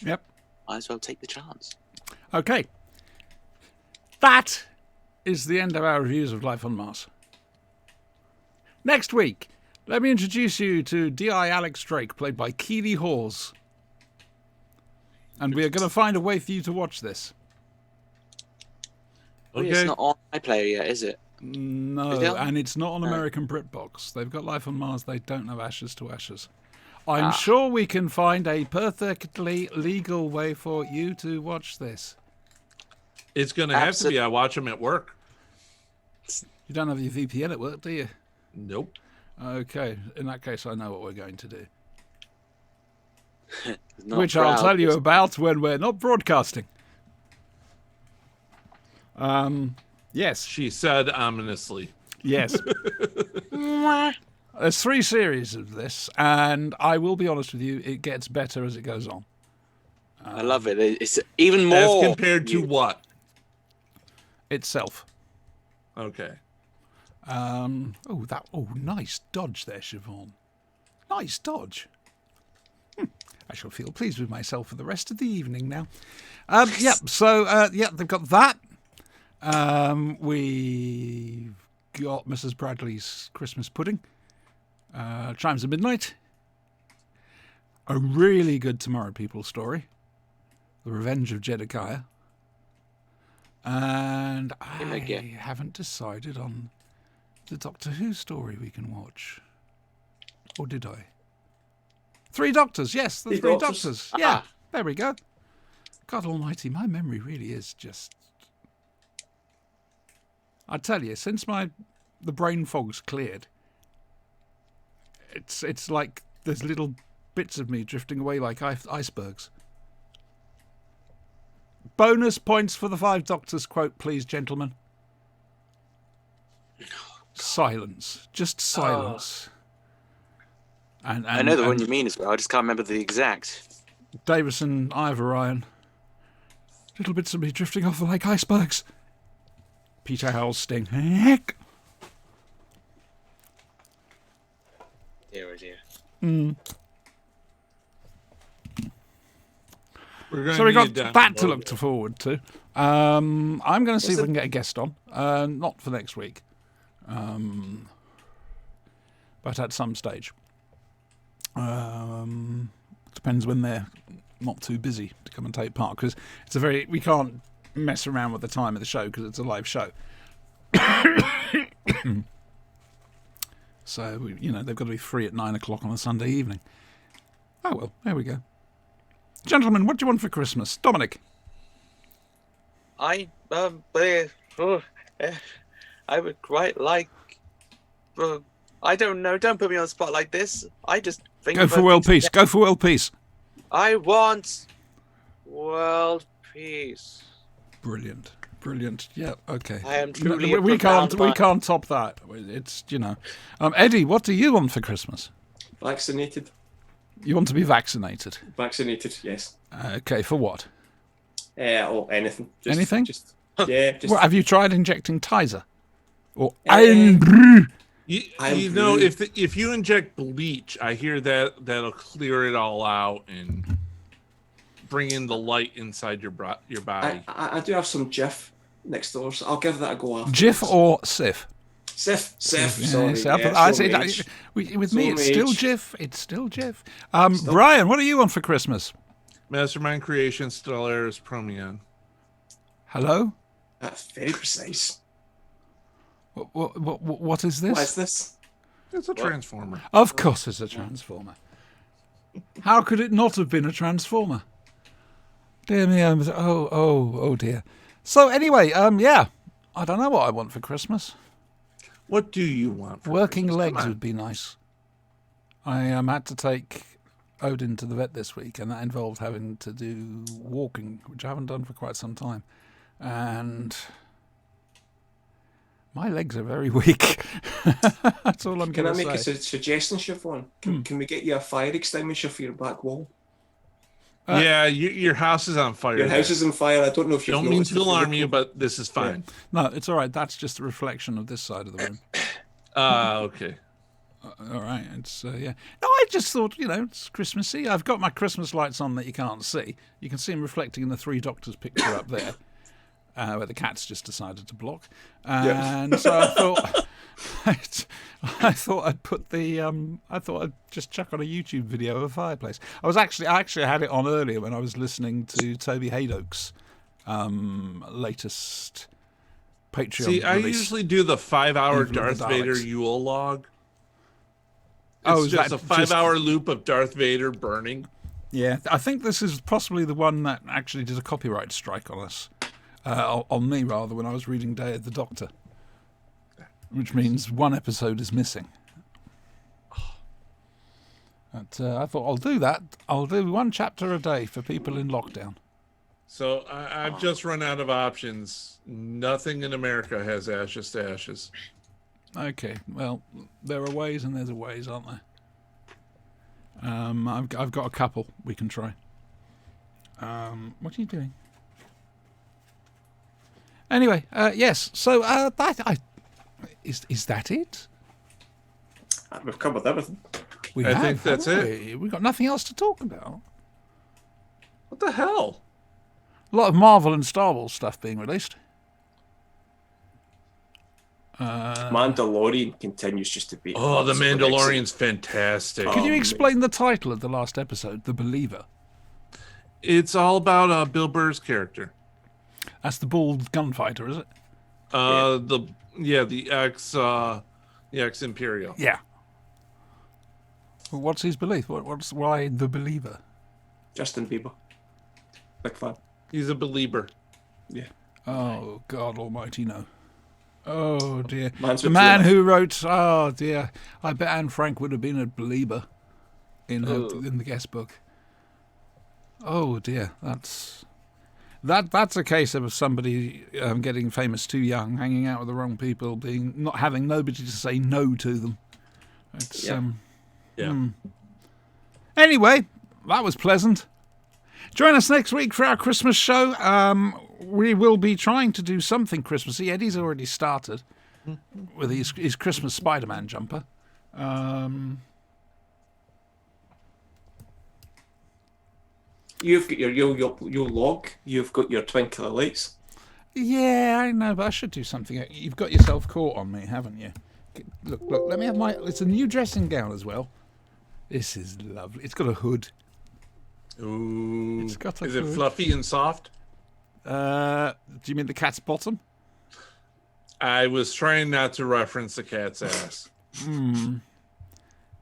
Yep. might as well take the chance. Okay. That is the end of our reviews of Life on Mars. Next week, let me introduce you to D.I. Alex Drake, played by Keely Hawes. And we are going to find a way for you to watch this. Okay. It's not on iPlayer yet, is it? No, Is it? and it's not on American BritBox. They've got Life on Mars, they don't have Ashes to Ashes. I'm sure we can find a perfectly legal way for you to watch this. It's going to have to be. I watch them at work. You don't have your VPN at work, do you? Nope. Okay, in that case, I know what we're going to do. Not Which I'll proud. tell you about when we're not broadcasting. Yes. She said ominously. Yes. There's 3 series of this, and I will be honest with you, it gets better as it goes on. I love it. It's even more As compared to what? Itself. Okay. Nice dodge there, Siobhan. Nice dodge. I shall feel pleased with myself for the rest of the evening now. They've got that. We've got Mrs. Bradley's Christmas pudding. Chimes of Midnight. A really good Tomorrow People story. The Revenge of Jedediah. And I haven't decided on the Doctor Who story we can watch. Or did I? Three Doctors, yes, the Three Doctors. Yeah, there we go. God almighty, my memory really is just... I tell you, since the brain fog's cleared, it's like there's little bits of me drifting away like icebergs. Bonus points for the Five Doctors quote, please, gentlemen. Silence. Just silence. And I know the one you mean as well. I just can't remember the exact. Davison, Ivor Ryan. Little bits of me drifting off like icebergs. Peter Howell's Sting. Heck. Dear, oh dear. So we got that to look forward to. I'm going to see if we can get a guest on. Not for next week. But at some stage. Depends when they're not too busy to come and take part, because we can't mess around with the time of the show because it's a live show. So they've got to be free at 9 o'clock on a Sunday evening. Oh well, there we go. Gentlemen, what do you want for Christmas? Dominic? I would quite like... I don't know. Don't put me on the spot like this. I just think... Go for world peace. Go for world peace. I want world peace. Brilliant. Yeah, okay. I am truly we can't top that. It's, Eddie, what do you want for Christmas? Vaccinated. You want to be vaccinated? Vaccinated, yes. Okay, for what? Anything. Anything? Well, have you tried injecting Tizer? Or if you inject bleach, I hear that'll clear it all out and bring in the light inside your body. I do have some Jif next door, so I'll give that a go after. Jif or Sif? Sif. With me, it's still Jif. It's still Jif. Brian, what do you want for Christmas? Mastermind Creation Stellaris Promion. Hello? That's very precise. What is this? What is this? It's a transformer. Of course it's a transformer. How could it not have been a transformer? Dear me, oh dear. So anyway, yeah, I don't know what I want for Christmas. What do you want for Working Christmas? legs would be nice. I had to take Odin to the vet this week, and that involved having to do walking, which I haven't done for quite some time. And my legs are very weak. That's all I'm going to say. Can I make a suggestion, Siobhan? Can we get you a fire extinguisher for your back wall? Yeah, your house is on fire. Your house is on fire. I don't know if you don't mean to alarm you, but this is fine. No, it's all right. That's just a reflection of this side of the room. Okay. All right. It's yeah. No, I just thought, it's Christmassy. I've got my Christmas lights on that you can't see. You can see them reflecting in the Three Doctors picture up there, where the cat's just decided to block. And so I thought I'd put the I thought I'd just chuck on a YouTube video of a fireplace. I actually had it on earlier when I was listening to Toby Haydock's latest Patreon. See, I release. usually do the 5-hour Darth Vader Yule log. It's just a 5-hour loop of Darth Vader burning. Yeah, I think this is possibly the one that actually did a copyright strike on us. On me, rather, when I was reading Day of the Doctor. Which means one episode is missing. But I thought, I'll do that. I'll do one chapter a day for people in lockdown. So I've just run out of options. Nothing in America has Ashes to Ashes. Okay, well, there are ways and there's a ways, aren't there? I've got a couple we can try. What are you doing? Anyway, yes. So is that it? We've covered everything. I think that's it. We've got nothing else to talk about. What the hell? A lot of Marvel and Star Wars stuff being released. Mandalorian continues just to be. Oh, the absolutely Mandalorian's fantastic. Oh. Can you explain the title of the last episode, The Believer? It's all about Bill Burr's character. That's the bald gunfighter, is it? The ex Imperial. Yeah. Well, what's his belief? Why The Believer? Justin Bieber, big fan. He's a believer. Yeah, Oh, God almighty, no. Oh, dear. Man's The with man you. who wrote, oh, dear, I bet Anne Frank would have been a believer in the guest book. Oh, dear. That's a case of somebody getting famous too young, hanging out with the wrong people, not having nobody to say no to them. It's, Yeah. Anyway, that was pleasant. Join us next week for our Christmas show. We will be trying to do something Christmassy. Eddie's already started with his Christmas Spider-Man jumper. You've got your log. You've got your twinkle lights. Yeah, I know, but I should do something. You've got yourself caught on me, haven't you? Look, let me have my... It's a new dressing gown as well. This is lovely. It's got a hood. Ooh. It's got a Is it hood. fluffy and soft? Do you mean the cat's bottom? I was trying not to reference the cat's ass.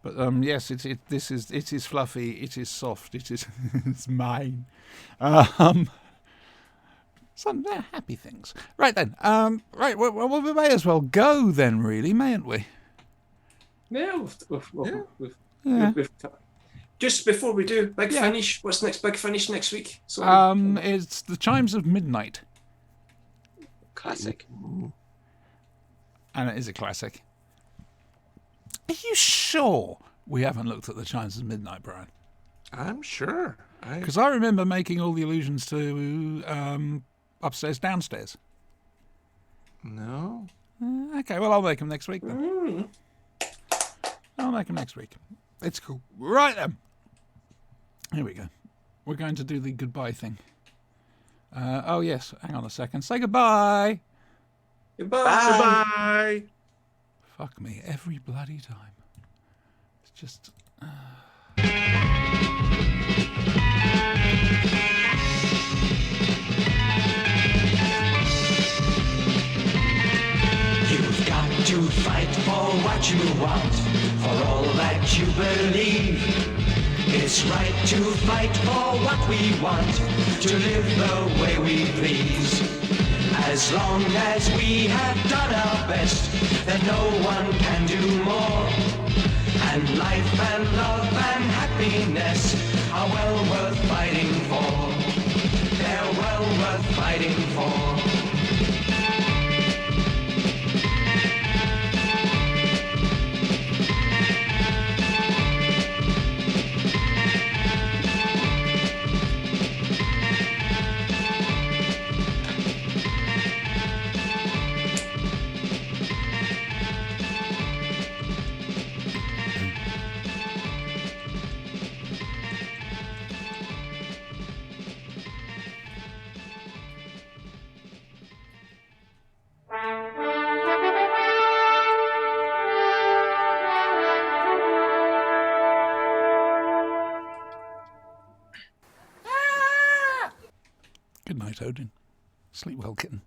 But yes, it is fluffy. It is soft. It is it's mine. Some happy things. Right then. Right. Well, we may as well go then, really, mayn't we? Yeah, Yeah. Just before we do big Yeah. finish, what's next big finish next week? So It's the Chimes of Midnight, Classic. and it is a classic. Are you sure we haven't looked at the Chimes of Midnight, Brian? I'm sure. Because I remember making all the allusions to upstairs, downstairs. No. Okay, well, I'll make them next week then. I'll make them next week. It's cool. Right then. Here we go. We're going to do the goodbye thing. Oh, yes. Hang on a second. Say goodbye. goodbye. Bye. Fuck me. Every bloody time. It's just... You've got to fight for what you want, for all that you believe. It's right to fight for what we want, to live the way we please. As long as we have done our best, then no one can do more. And life and love and happiness are well worth fighting for. They're well worth fighting for. Good night, Odin. Sleep well, kitten.